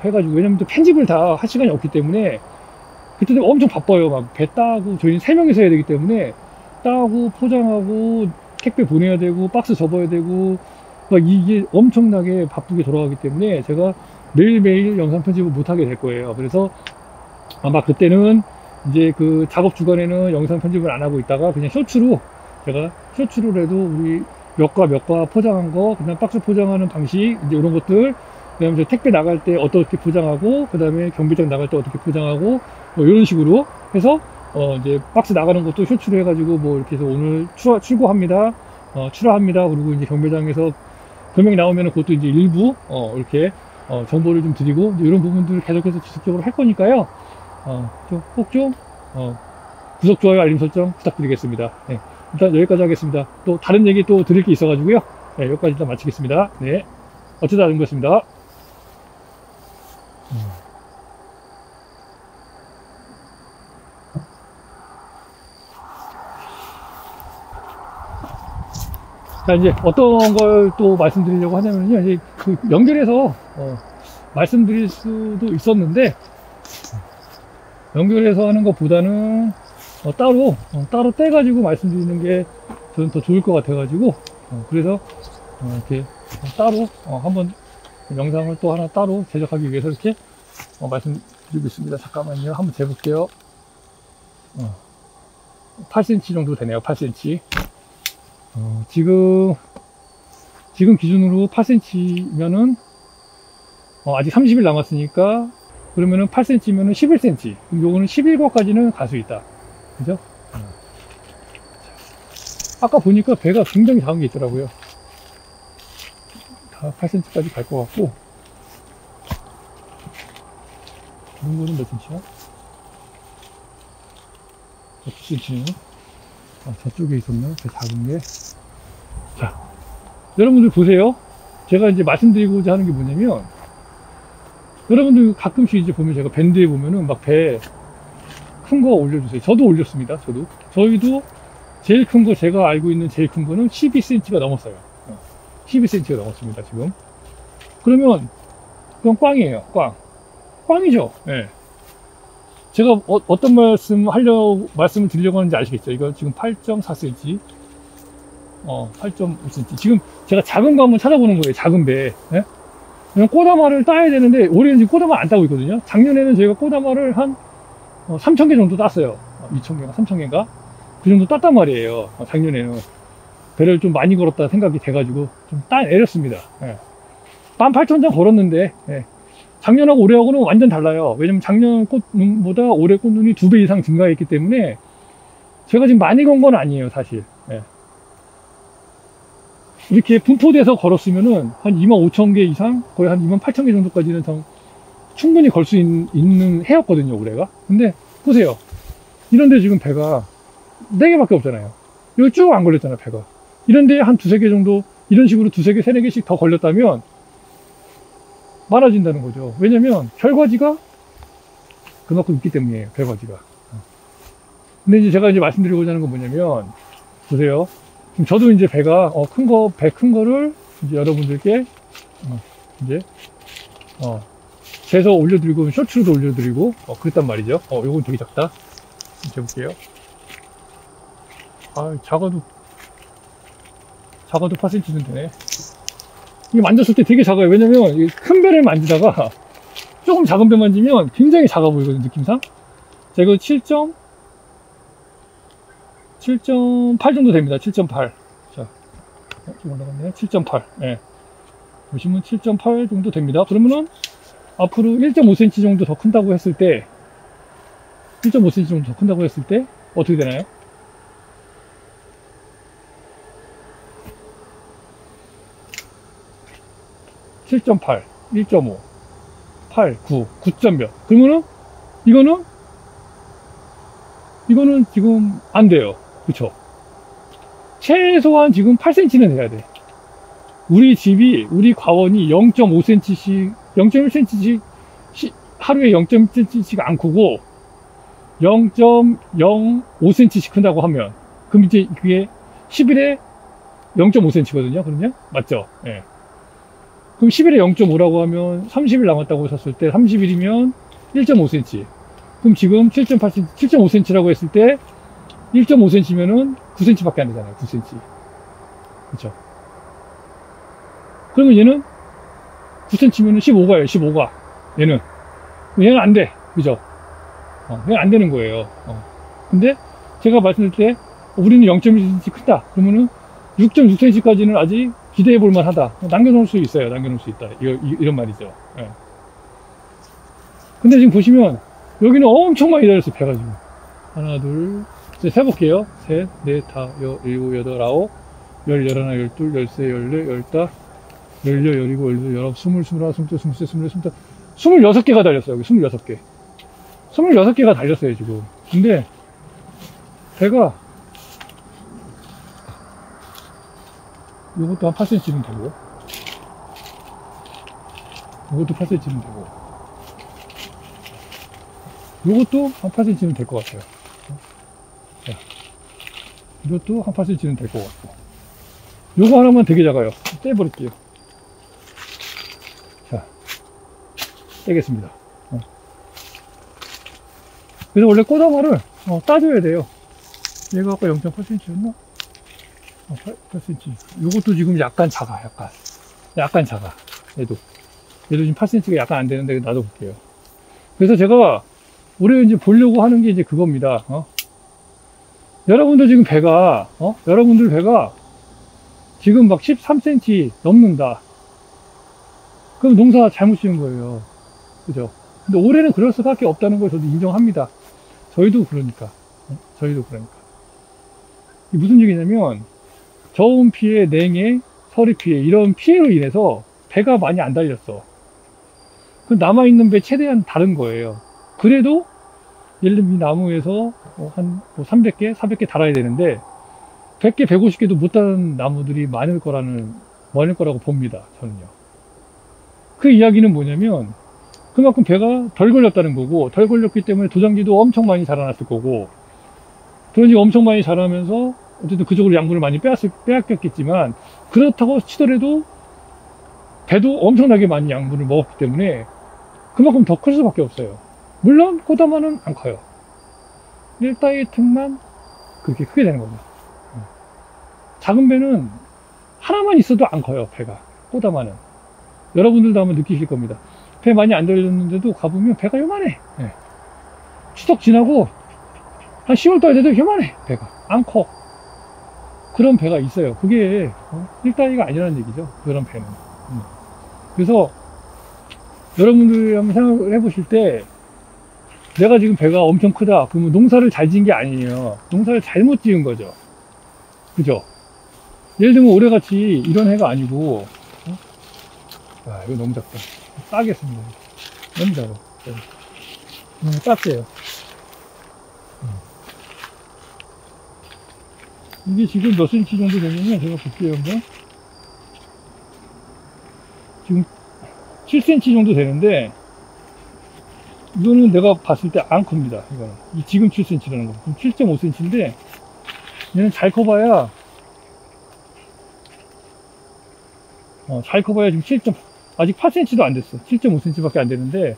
해가지고, 왜냐면 또 편집을 다 할 시간이 없기 때문에 그때도 엄청 바빠요. 막 배 따고, 저희는 3명이서 해야 되기 때문에 따고 포장하고 택배 보내야 되고 박스 접어야 되고 막 이게 엄청나게 바쁘게 돌아가기 때문에 제가 매일매일 영상 편집을 못하게 될 거예요. 그래서 아마 그때는 이제 그 작업 주간에는 영상 편집을 안 하고 있다가 그냥 쇼츠로, 제가 쇼츠로라도 우리 몇 과 포장한 거, 그 다음 박스 포장하는 방식, 이제 이런 것들, 그 다음에 택배 나갈 때 어떻게 포장하고, 그 다음에 경비장 나갈 때 어떻게 포장하고, 뭐 이런 식으로 해서 이제 박스 나가는 것도 쇼츠로 해가지고 뭐 이렇게 해서 오늘 출고합니다, 출하합니다. 그리고 이제 경매장에서 금액 나오면은 그것도 이제 일부 이렇게 정보를 좀 드리고, 이런 부분들을 계속해서 지속적으로 할 거니까요. 꼭 좀 구독, 좋아요, 알림 설정 부탁드리겠습니다. 네, 일단 여기까지 하겠습니다. 또 다른 얘기 또 드릴 게 있어가지고요. 네, 여기까지 일단 마치겠습니다. 네, 어쩌다 하는 것입니다. 자, 이제 어떤 걸 또 말씀드리려고 하냐면요, 이제 그 연결해서 말씀드릴 수도 있었는데, 연결해서 하는 것보다는 따로 떼가지고 말씀드리는 게 저는 더 좋을 것 같아가지고, 그래서 이렇게 따로 한번 영상을 또 하나 따로 제작하기 위해서 이렇게 말씀드리고 있습니다. 잠깐만요. 한번 재볼게요. 8cm 정도 되네요. 8cm. 지금 기준으로 8cm면은 아직 30일 남았으니까 그러면은 8cm면은 11cm. 그럼 요거는 11거까지는 갈 수 있다. 그죠? 아까 보니까 배가 굉장히 작은 게 있더라고요. 다 8cm까지 갈 것 같고. 이런 거는 몇 cm야? 9cm네요. 저쪽에 있었나? 배 작은 게. 자, 여러분들 보세요. 제가 이제 말씀드리고자 하는 게 뭐냐면, 여러분들 가끔씩 이제 보면 제가 밴드에 보면은 막 배 큰 거 올려주세요. 저도 올렸습니다. 저희도 제일 큰 거, 제가 알고 있는 제일 큰 거는 12cm가 넘었어요. 12cm가 넘었습니다, 지금. 그러면, 그건 꽝이에요, 꽝. 꽝이죠, 예. 제가 어떤 말씀을 드리려고 하는지 아시겠죠? 이거 지금 8.4cm. 8.5cm. 지금 제가 작은 거 한번 찾아보는 거예요, 작은 배. 예? 그냥 꼬다마를 따야 되는데, 올해는 지금 꼬다마 안 따고 있거든요. 작년에는 저희가 꼬다마를 한 3,000개 정도 땄어요. 2,000개인가 3,000개인가? 그 정도 땄단 말이에요. 작년에는. 배를 좀 많이 걸었다 생각이 돼가지고 좀 내렸습니다. 예. 18,000장 걸었는데, 예. 작년하고 올해하고는 완전 달라요. 왜냐면 작년 꽃눈보다 올해 꽃눈이 2배 이상 증가했기 때문에 제가 지금 많이 건 건 아니에요, 사실. 예. 이렇게 분포돼서 걸었으면은 한 25,000개 이상, 거의 한 28,000개 정도까지는 충분히 걸 수 있는 해였거든요, 올해가. 근데 보세요. 이런데 지금 배가 4개밖에 없잖아요. 여기 쭉 안 걸렸잖아요, 배가. 이런데 한 2-3개 정도, 이런 식으로 2-3개, 3-4개씩 더 걸렸다면 많아진다는 거죠. 왜냐면 결과지가 그만큼 있기 때문이에요, 결과지가. 근데 이제 제가 이제 말씀드리고자 하는 건 뭐냐면, 보세요. 지금 저도 이제 배가, 배 큰 거를 이제 여러분들께, 이제, 재서 올려드리고, 쇼츠로도 올려드리고, 그랬단 말이죠. 요건 되게 작다. 재볼게요. 작아도 8cm는 되네. 이게 만졌을 때 되게 작아요. 왜냐면 큰 배를 만지다가 조금 작은 배 만지면 굉장히 작아 보이거든요, 느낌상. 자, 이거 7.8 정도 됩니다. 7.8. 자, 좀 올라갔네요. 7.8. 예. 보시면 7.8 정도 됩니다. 그러면은 앞으로 1.5cm 정도 더 큰다고 했을 때, 1.5cm 정도 더 큰다고 했을 때 어떻게 되나요? 7.8, 1.5, 8, 9, 9점 몇. 그러면은, 이거는 지금 안 돼요. 그쵸? 최소한 지금 8cm는 돼야 돼. 우리 과원이 0.5cm씩, 0.1cm씩, 하루에 0.1cm씩 안 크고, 0.05cm씩 큰다고 하면, 그럼 이제 그게 10일에 0.5cm거든요. 그럼요? 맞죠? 예. 그럼 10일에 0.5라고 하면 30일 남았다고 하셨을 때 30일이면 1.5cm. 그럼 지금 7.8cm, 7.5cm라고 했을 때 1.5cm면은 9cm밖에 안 되잖아요. 9cm. 그쵸? 그러면 얘는 9cm면은 15가예요. 15가. 얘는 안 돼. 그죠? 얘는 안 되는 거예요. 근데 제가 말씀드릴 때 우리는 0.1cm 크다. 그러면은 6.6cm까지는 아직 기대해 볼 만하다. 남겨놓을 수 있어요. 남겨놓을 수 있다. 이런 말이죠. 예. 근데 지금 보시면 여기는 엄청 많이 달렸어요. 배가 지금. 하나, 둘, 셋, 세볼게요. 셋, 넷, 다, 일곱, 여덟, 아홉, 열, 열하나, 열둘, 열세, 열네, 열다, 열여, 열이고, 열두, 열아홉, 스물, 스물하나, 스물둘, 스물셋, 스물넷, 스물다, 26개가 달렸어요. 여기 26개. 26개가 달렸어요, 지금. 근데 배가 요것도 한 8cm는 되고, 요것도 8cm는 되고, 요것도 한 8cm는 될 것 같아요. 자, 이것도 한 8cm는 될 것 같고, 요거 하나만 되게 작아요. 떼버릴게요. 자, 떼겠습니다. 그래서 원래 꼬다마를 따줘야 돼요. 얘가 아까 0.8cm였나? 8cm. 요것도 지금 약간 작아, 약간 작아. 얘도 지금 8cm가 약간 안 되는데 놔둬볼게요. 그래서 제가 올해 이제 보려고 하는 게 이제 그겁니다. 여러분들 지금 배가, 여러분들 배가 지금 막 13cm 넘는다. 그럼 농사 잘못 지은 거예요. 그죠? 근데 올해는 그럴 수밖에 없다는 걸 저도 인정합니다. 저희도 그러니까. 저희도 그러니까. 이게 무슨 얘기냐면, 저온 피해, 냉해, 서리 피해, 이런 피해로 인해서 배가 많이 안 달렸어. 그 남아있는 배 최대한 다른 거예요. 그래도, 예를 들면 이 나무에서 한 300개, 400개 달아야 되는데, 100개, 150개도 못 다는 나무들이 많을 거라고 봅니다. 저는요. 그 이야기는 뭐냐면, 그만큼 배가 덜 걸렸다는 거고, 덜 걸렸기 때문에 도장지도 엄청 많이 자라났을 거고, 도장지가 엄청 많이 자라면서, 어쨌든 그쪽으로 양분을 많이 빼앗겼겠지만, 그렇다고 치더라도, 배도 엄청나게 많이 양분을 먹었기 때문에, 그만큼 더 클 수밖에 없어요. 물론, 꼬다마는 안 커요. 1다의 틈만 그렇게 크게 되는 겁니다. 작은 배는 하나만 있어도 안 커요, 배가. 꼬다마는. 여러분들도 한번 느끼실 겁니다. 배 많이 안 달렸는데도 가보면 배가 요만해. 네. 추석 지나고 한 10월달 돼도 요만해, 배가. 안 커. 그런 배가 있어요. 그게 1단위가 아니라는 얘기죠. 그런 배는. 그래서 여러분들이 한번 생각을 해보실 때 내가 지금 배가 엄청 크다. 그러면 농사를 잘 지은 게 아니에요. 농사를 잘못 지은 거죠. 그죠? 예를 들면 올해같이 이런 해가 아니고 아, 이거 너무 작다. 따겠습니다. 너무 작아. 너무 작대요. 이게 지금 몇 cm 정도 되냐면 제가 볼게요. 한번. 지금 7cm 정도 되는데 이거는 내가 봤을 때 안 큽니다. 이거는 지금 7cm라는 거. 7.5cm인데 얘는 잘 커봐야 잘 커봐야 지금 아직 8cm도 안 됐어. 7.5cm밖에 안 되는데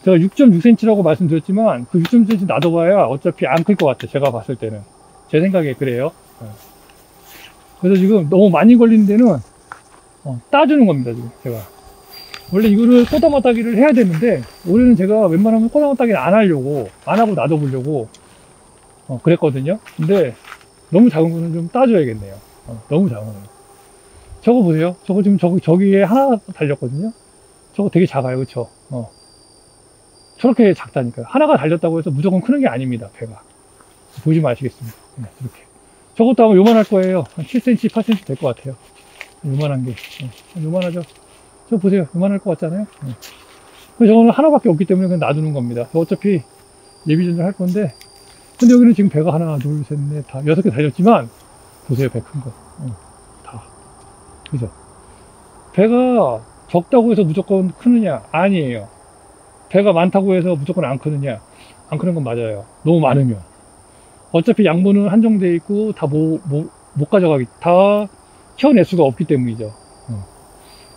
제가 6.6cm라고 말씀드렸지만 그 6.6cm 놔둬봐야 어차피 안 클 것 같아. 제가 봤을 때는 제 생각에 그래요. 그래서 지금 너무 많이 걸린 데는 따주는 겁니다. 지금 제가 원래 이거를 꼬다마 따기를 해야 되는데 올해는 제가 웬만하면 꼬다마 따기를 안 하고 놔둬보려고 그랬거든요. 근데 너무 작은 거는 좀 따줘야겠네요. 너무 작은 거는. 저거 보세요. 저거 지금 저기에 하나 달렸거든요. 저거 되게 작아요. 그쵸? 저렇게 작다니까요. 하나가 달렸다고 해서 무조건 크는 게 아닙니다. 배가. 보시면 아시겠습니다. 네, 이렇게. 저것도 아마 요만할 거예요. 한 7cm, 8cm 될 것 같아요. 요만한 게. 요만하죠? 저 보세요. 요만할 것 같잖아요. 그래서 저거는 하나밖에 없기 때문에 그냥 놔두는 겁니다. 어차피 예비전을 할 건데, 근데 여기는 지금 배가 하나, 둘, 셋, 넷, 다 6개 달렸지만, 보세요. 배 큰 거. 다. 그죠? 배가 적다고 해서 무조건 크느냐? 아니에요. 배가 많다고 해서 무조건 안 크느냐? 안 크는 건 맞아요. 너무 많으면. 어차피 양분은 한정되어 있고, 다 못 다 키워낼 수가 없기 때문이죠.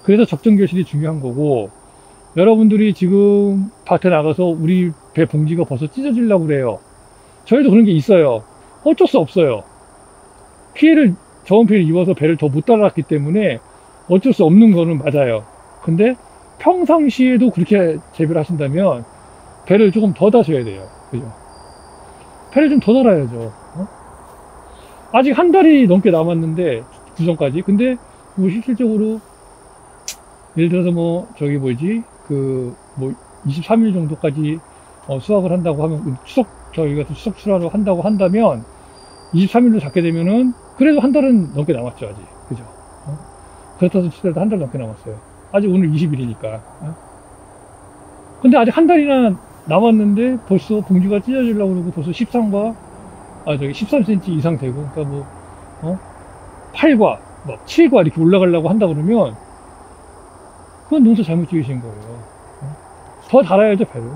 그래서 적정 교실이 중요한 거고, 여러분들이 지금 밭에 나가서 우리 배 봉지가 벌써 찢어지려고 그래요. 저희도 그런 게 있어요. 어쩔 수 없어요. 저온 피해를 입어서 배를 더 못 달았기 때문에 어쩔 수 없는 거는 맞아요. 근데 평상시에도 그렇게 재배를 하신다면 배를 조금 더 다셔야 돼요. 그죠? 배를 좀 더 달아야죠. 아직 한 달이 넘게 남았는데, 구성까지. 근데 뭐 실질적으로 예를 들어서 23일 정도까지 수확을 한다고 하면, 저희가 추석 출하로 한다고 한다면 23일로 잡게 되면은 그래도 한 달은 넘게 남았죠. 아직. 그죠? 그렇다고 치더라도 한 달 넘게 남았어요. 아직 오늘 20일이니까. 근데 아직 한 달이나 남았는데 벌써 봉지가 찢어지려고 그러고 벌써 13cm 이상 되고, 그러니까 8과 7과 이렇게 올라가려고 한다 그러면 그건 농사 잘못 지으신 거예요. 더 달아야죠, 배를.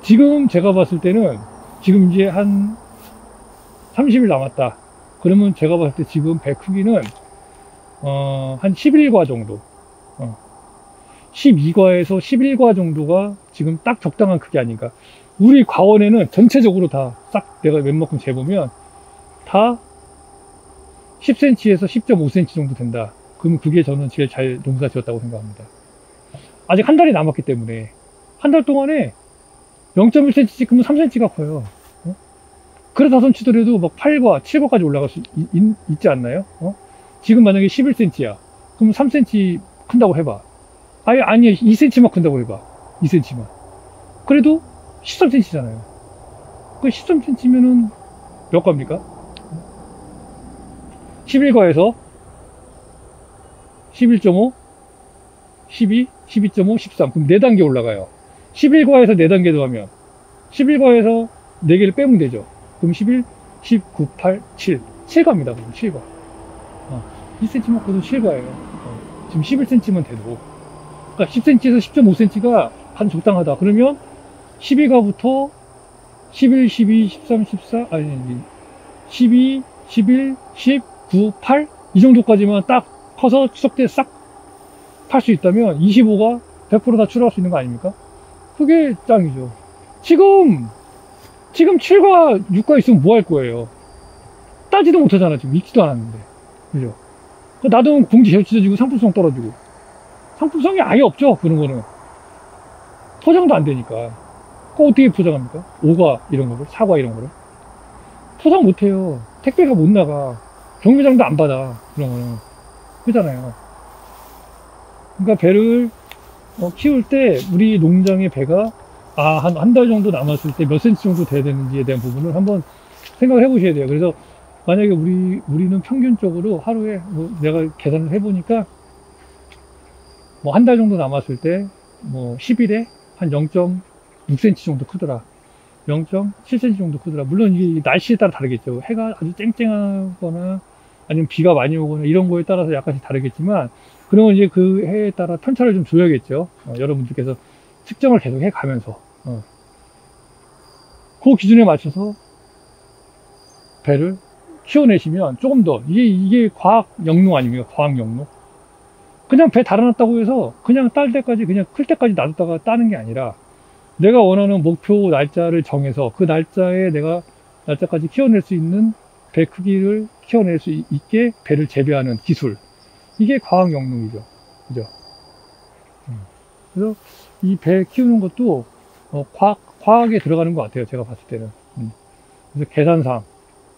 지금 제가 봤을 때는 지금 이제 한 30일 남았다. 그러면 제가 봤을 때 지금 배 크기는 한 11과 정도, 12과에서 11과 정도가 지금 딱 적당한 크기 아닌가. 우리 과원에는 전체적으로 다 싹 내가 웬만큼 재보면 다 10cm에서 10.5cm 정도 된다. 그럼 그게 저는 제일 잘 농사 지었다고 생각합니다. 아직 한 달이 남았기 때문에 한 달 동안에 0.1cm씩 크면 3cm가 커요. 그러다선 치더라도 막 8과 7과까지 올라갈 수 있지 않나요? 지금 만약에 11cm야. 그럼 3cm 큰다고 해봐. 아니야 2cm만 큰다고 해봐. 2cm만. 그래도 13cm잖아요. 그 13cm면은 몇 과입니까? 11과에서 11.5, 12, 12.5, 13. 그럼 4단계 올라가요. 11과에서 4단계 더하면 11과에서 4개를 빼면 되죠. 그럼 11, 19, 8, 7. 7과입니다. 그럼 7과. 2cm만 커도 7과예요. 지금 11cm만 돼도. 그러니까 10cm에서 10.5cm가 한 적당하다. 그러면 12과부터 11, 12, 13, 14, 12, 11, 10, 9, 8? 이 정도까지만 딱 커서 추석 때 싹 팔 수 있다면 25가 100% 다 출하할 수 있는 거 아닙니까? 그게 짱이죠. 지금 7과 6과 있으면 뭐 할 거예요? 따지도 못하잖아. 지금 익지도 않았는데. 그죠? 나도 공지 찢어지고 상품성 떨어지고. 상품성이 아예 없죠. 그런 거는. 포장도 안 되니까. 그거 어떻게 포장합니까? 5과 이런 거를, 4과 이런 거를. 포장 못 해요. 택배가 못 나가. 경매장도 안 받아. 그런 거는. 그잖아요. 그러니까 배를 키울 때 우리 농장의 배가 한 달 정도 남았을 때 몇 센치 정도 돼야 되는지에 대한 부분을 한번 생각을 해 보셔야 돼요. 그래서 만약에 우리는 평균적으로 하루에 내가 계산을 해보니까 한 달 정도 남았을 때 10일에 한 0.6cm 정도 크더라. 0.7cm 정도 크더라. 물론 이게 날씨에 따라 다르겠죠. 해가 아주 쨍쨍하거나 아니면 비가 많이 오거나 이런 거에 따라서 약간씩 다르겠지만 그러면 이제 그 해에 따라 편차를 좀 줘야겠죠. 여러분들께서 측정을 계속 해 가면서 그 기준에 맞춰서 배를 키워내시면 조금 더 이게 과학 영농 아닙니까? 과학 영농. 그냥 배 달아놨다고 해서 그냥 딸 때까지 그냥 클 때까지 놔뒀다가 따는 게 아니라 내가 원하는 목표 날짜를 정해서 그 날짜까지 키워낼 수 있는 배 크기를 키워낼 수 있게 배를 재배하는 기술. 이게 과학 영농이죠. 그죠? 그래서 이 배 키우는 것도 과학에 들어가는 것 같아요. 제가 봤을 때는. 그래서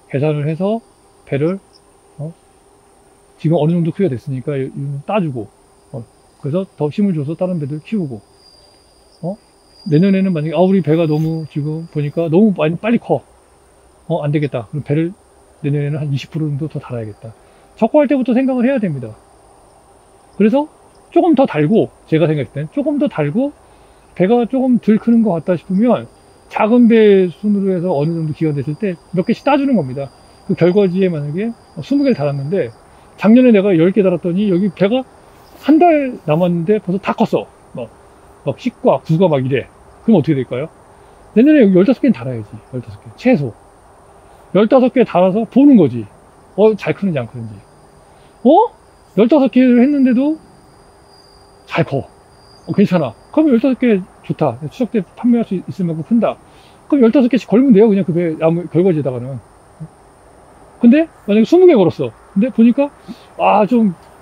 계산을 해서 배를 지금 어느 정도 크기가 됐으니까 따주고 그래서 더 힘을 줘서 다른 배들 키우고 내년에는 만약에 우리 배가 너무 지금 보니까 너무 빨리 커. 안 되겠다. 그럼 배를 내년에는 한 20% 정도 더 달아야겠다. 적고할 때부터 생각을 해야 됩니다. 그래서 조금 더 달고 제가 생각했을 땐 조금 더 달고 배가 조금 덜 크는 것 같다 싶으면 작은 배 순으로 해서 어느 정도 기간 됐을 때 몇 개씩 따주는 겁니다. 그 결과지에 만약에 20개를 달았는데 작년에 내가 10개 달았더니 여기 배가 한 달 남았는데 벌써 다 컸어. 막 10과, 9과 막 이래. 그럼 어떻게 될까요? 내년에 여기 15개는 달아야지. 15개. 최소. 15개 달아서 보는 거지. 잘 크는지 안 크는지. 15개를 했는데도 잘 커. 괜찮아. 그럼 15개 좋다. 추석 때 판매할 수 있을 만큼 큰다. 그럼 15개씩 걸면 돼요. 그냥 그 배, 결과지에다가는. 근데 만약에 20개 걸었어. 근데 보니까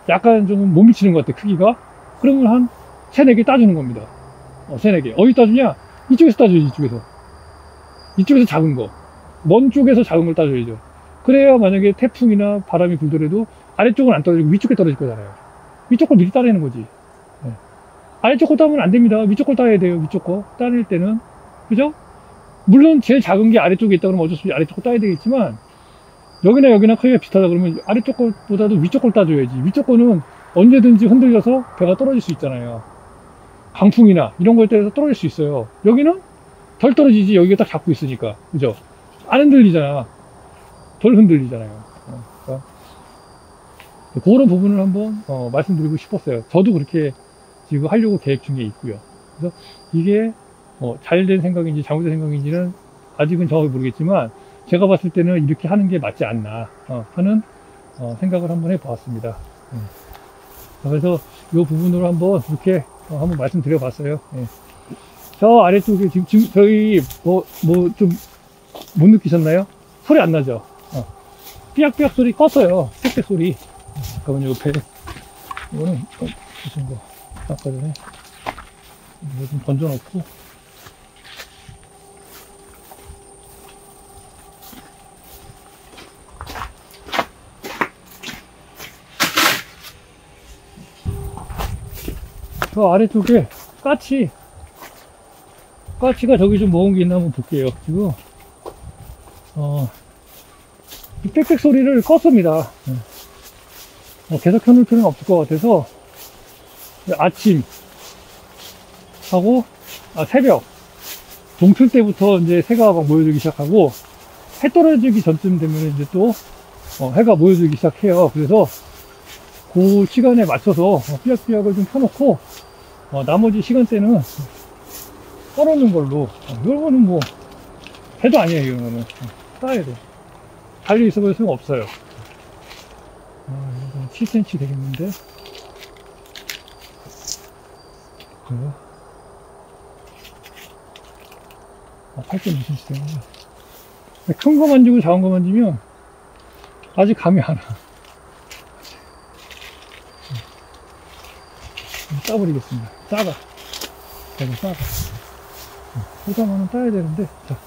약간 좀 못 미치는 것 같아. 크기가. 그러면 한 3, 4개 따주는 겁니다. 3, 4개. 어디 따주냐? 이쪽에서 따줘야지. 이쪽에서 작은 거. 먼 쪽에서 작은 걸 따줘야죠. 그래야 만약에 태풍이나 바람이 불더라도 아래쪽은 안 떨어지고 위쪽에 떨어질 거잖아요. 위쪽 걸 미리 따내는 거지. 아래쪽 거 따면 안 됩니다. 위쪽 걸 따야 돼요. 위쪽 거 따낼 때는. 그죠? 물론 제일 작은 게 아래쪽에 있다 그러면 어쩔 수 없이 아래쪽 거 따야 되겠지만 여기나 크기가 비슷하다 그러면 아래쪽 거보다도 위쪽 걸 따줘야지. 위쪽 거는 언제든지 흔들려서 배가 떨어질 수 있잖아요. 강풍이나 이런 거에 따라서 떨어질 수 있어요. 여기는 덜 떨어지지. 여기가 딱 잡고 있으니까. 그죠? 안 흔들리잖아. 덜 흔들리잖아요. 그러니까 그런 부분을 한번 말씀드리고 싶었어요. 저도 그렇게 지금 하려고 계획 중에 있고요. 그래서 이게 잘된 생각인지 잘못된 생각인지는 아직은 정확히 모르겠지만 제가 봤을 때는 이렇게 하는 게 맞지 않나 하는 생각을 한번 해보았습니다. 그래서 이 부분으로 한번 이렇게 한번 말씀드려 봤어요. 저 아래쪽에 지금 저희 좀 못 느끼셨나요? 소리 안 나죠? 삐약삐약 소리 껐어요. 빽빽 소리. 잠깐만, 요 배. 이거는, 무슨 거. 아까 전에. 이거 좀 던져놓고. 저 아래쪽에 까치가 저기 좀 먹은 게 있나 한번 볼게요. 지금, 이 빽빽 소리를 껐습니다. 계속 켜놓을 필요는 없을 것 같아서, 아침, 하고, 새벽, 동틀 때부터 이제 새가 막 모여들기 시작하고, 해 떨어지기 전쯤 되면 이제 또, 해가 모여들기 시작해요. 그래서, 그 시간에 맞춰서, 삐약삐약을 좀 켜놓고, 나머지 시간대는 꺼놓는 걸로. 이거는 뭐, 해도 아니에요, 이런 거는. 따야 돼. 달려 있어볼 수가 없어요. 이건 7cm 되겠는데. 그래요? 8.2cm 되겠네. 큰 거 만지고 작은 거 만지면, 아직 감이 안 와. 따버리겠습니다. 작아. 너무 작아. 보다만은 따야 되는데, 자,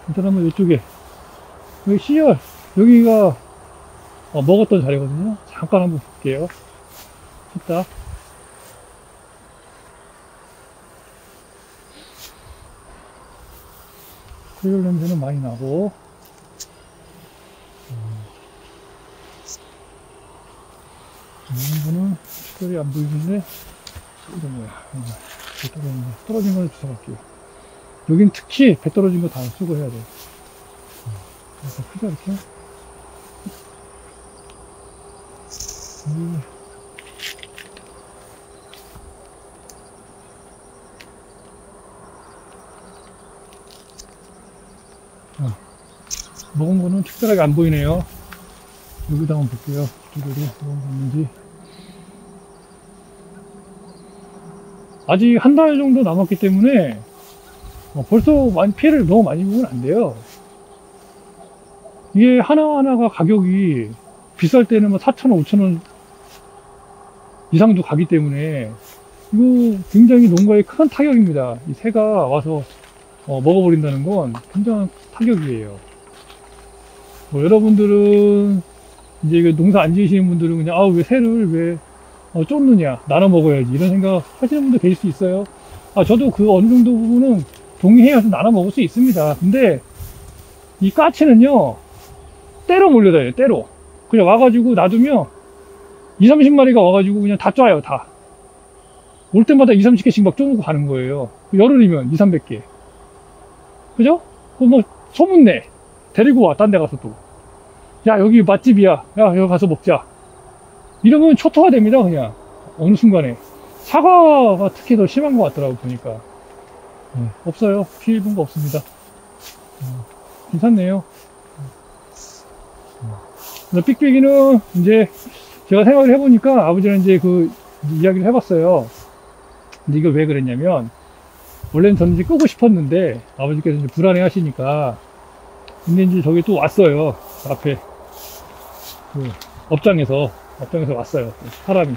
일단 한번 이쪽에, 여기 C열, 여기가, 먹었던 자리거든요. 잠깐 한번 볼게요. 춥다. 수율 냄새는 많이 나고, 이거는 색깔이 안 보이는데, 이거 뭐야. 떨어진 걸 주워갈게요. 여긴 특히 배 떨어진 거 다 수거해야 돼. 그래서 크다, 이렇게. 먹은 거는 특별하게 안 보이네요. 여기다 한번 볼게요. 이쪽으로 먹은 거 있는지. 아직 한 달 정도 남았기 때문에 벌써 피해를 너무 많이 보면 안 돼요. 이게 하나하나가 가격이 비쌀 때는 뭐 4,000원, 5,000원 이상도 가기 때문에 이거 굉장히 농가에 큰 타격입니다. 이 새가 와서 먹어버린다는 건 굉장한 타격이에요. 뭐 여러분들은 이제 이거 농사 안 지으시는 분들은 그냥 왜 새를 왜 쫓느냐, 나눠 먹어야지 이런 생각 하시는 분도 계실 수 있어요. 저도 그 어느 정도 부분은 동의해서 나눠 먹을 수 있습니다. 근데 이 까치는요 때로 몰려다녀요. 때로 그냥 와가지고 놔두면 2, 30마리가 와가지고 그냥 다 쪄요. 다 올 때마다 2, 30개씩 막 쪼르고 가는 거예요. 열흘이면 2, 300개. 그죠? 뭐 소문내 데리고 와. 딴 데 가서 또 야 여기 맛집이야, 야 여기 가서 먹자 이러면 초토화 됩니다. 그냥 어느 순간에. 사과가 특히 더 심한 것 같더라고 보니까. 없어요. 피해 입은 거 없습니다. 괜찮네요. 삑삑이는 이제 제가 생각을 해보니까 아버지는 이제 그 이야기를 해봤어요. 근데 이걸 왜 그랬냐면 원래는 저는 이제 끄고 싶었는데 아버지께서 이제 불안해 하시니까. 근데 이제 저기 또 왔어요. 앞에 그 업장에서 왔어요. 사람이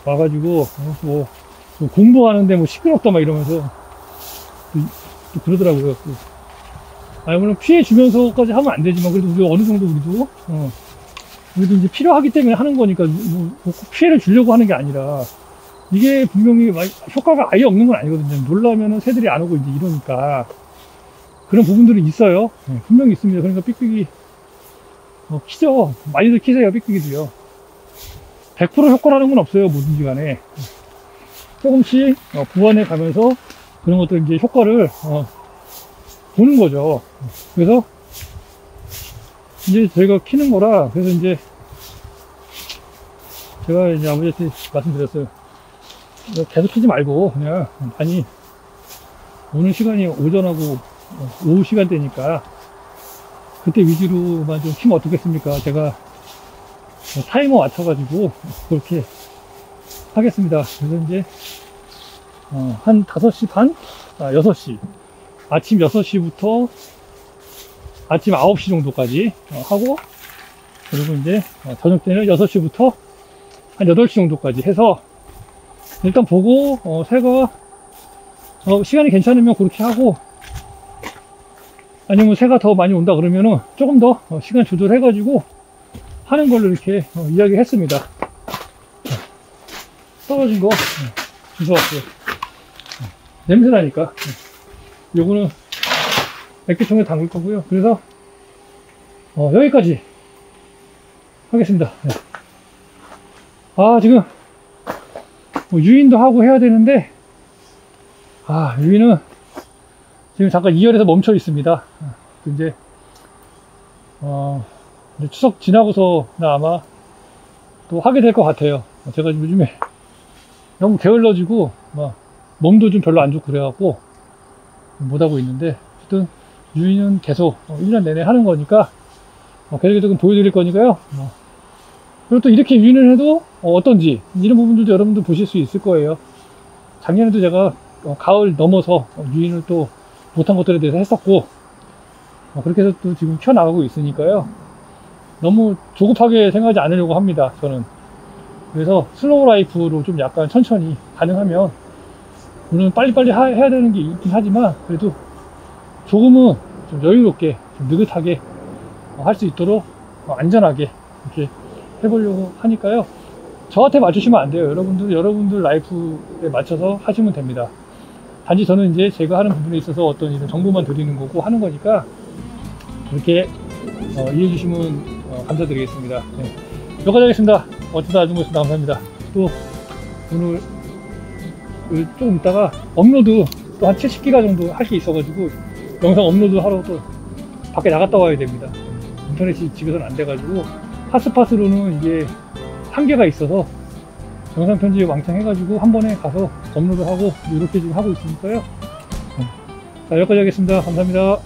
와가지고 뭐 공부하는데 뭐 시끄럽다 막 이러면서 또 그러더라고요. 물론 피해 주면서까지 하면 안 되지만 그래도 우리 어느 정도 우리도 이제 필요하기 때문에 하는 거니까 뭐 피해를 주려고 하는 게 아니라 이게 분명히 효과가 아예 없는 건 아니거든요. 놀라면은 새들이 안 오고 이제 이러니까 그런 부분들이 있어요. 분명히 있습니다. 그러니까 삑삑이 키죠. 많이들 키세요. 삑삑이도요. 100% 효과라는 건 없어요. 뭐든지 간에 조금씩 보완해 가면서 그런 것들 이제 효과를 보는 거죠. 그래서 이제 저희가 키는 거라. 그래서 이제 제가 이제 아버지한테 말씀드렸어요. 계속 키지 말고 그냥 많이 오는 시간이 오전하고 오후 시간대니까 그때 위주로만 좀 키면 어떻겠습니까? 제가 타이머 맞춰가지고 그렇게 하겠습니다. 그래서 이제 한 5시 반? 6시 아침 6시부터 아침 9시 정도까지 하고 그리고 이제 저녁 때는 6시부터 한 8시 정도까지 해서 일단 보고 새가 시간이 괜찮으면 그렇게 하고, 아니면 새가 더 많이 온다 그러면은 조금 더 시간 조절해 가지고 하는 걸로 이렇게 이야기했습니다. 떨어진 거 주워왔어요. 냄새 나니까. 요거는 액기통에 담글 거고요. 그래서 여기까지 하겠습니다. 지금 유인도 하고 해야 되는데, 유인은 지금 잠깐 2열에서 멈춰 있습니다. 이제 추석 지나고서 아마 또 하게 될 것 같아요. 제가 요즘에 너무 게을러지고 몸도 좀 별로 안 좋고 그래갖고 못하고 있는데, 어쨌든 유인은 계속 1년 내내 하는 거니까 계속 보여드릴 거니까요. 그리고 또 이렇게 유인을 해도 어떤지 이런 부분들도 여러분들 보실 수 있을 거예요. 작년에도 제가 가을 넘어서 유인을 또 못한 것들에 대해서 했었고, 그렇게 해서 또 지금 켜나가고 있으니까요. 너무 조급하게 생각하지 않으려고 합니다, 저는. 그래서 슬로우 라이프로 좀 약간 천천히 가능하면, 물론 빨리빨리 해야 되는 게 있긴 하지만 그래도 조금은 좀 여유롭게 좀 느긋하게 할 수 있도록 안전하게 이렇게 해보려고 하니까요. 저한테 맞추시면 안 돼요. 여러분들 라이프에 맞춰서 하시면 됩니다. 단지 저는 이제 제가 하는 부분에 있어서 어떤 이런 정보만 드리는 거고 하는 거니까 그렇게 이해해 주시면 감사드리겠습니다. 네. 여기까지 하겠습니다. 어쩌다 아주 고맙습니다. 감사합니다. 또 오늘 조금 있다가 업로드 또 한 70기가 정도 할 게 있어가지고 영상 업로드 하러 또 밖에 나갔다 와야 됩니다. 인터넷이 집에서는 안 돼가지고 핫스팟으로는 이게 한계가 있어서 영상 편집 왕창 해가지고 한 번에 가서 업로드하고 이렇게 지금 하고 있으니까요. 자, 여기까지 하겠습니다. 감사합니다.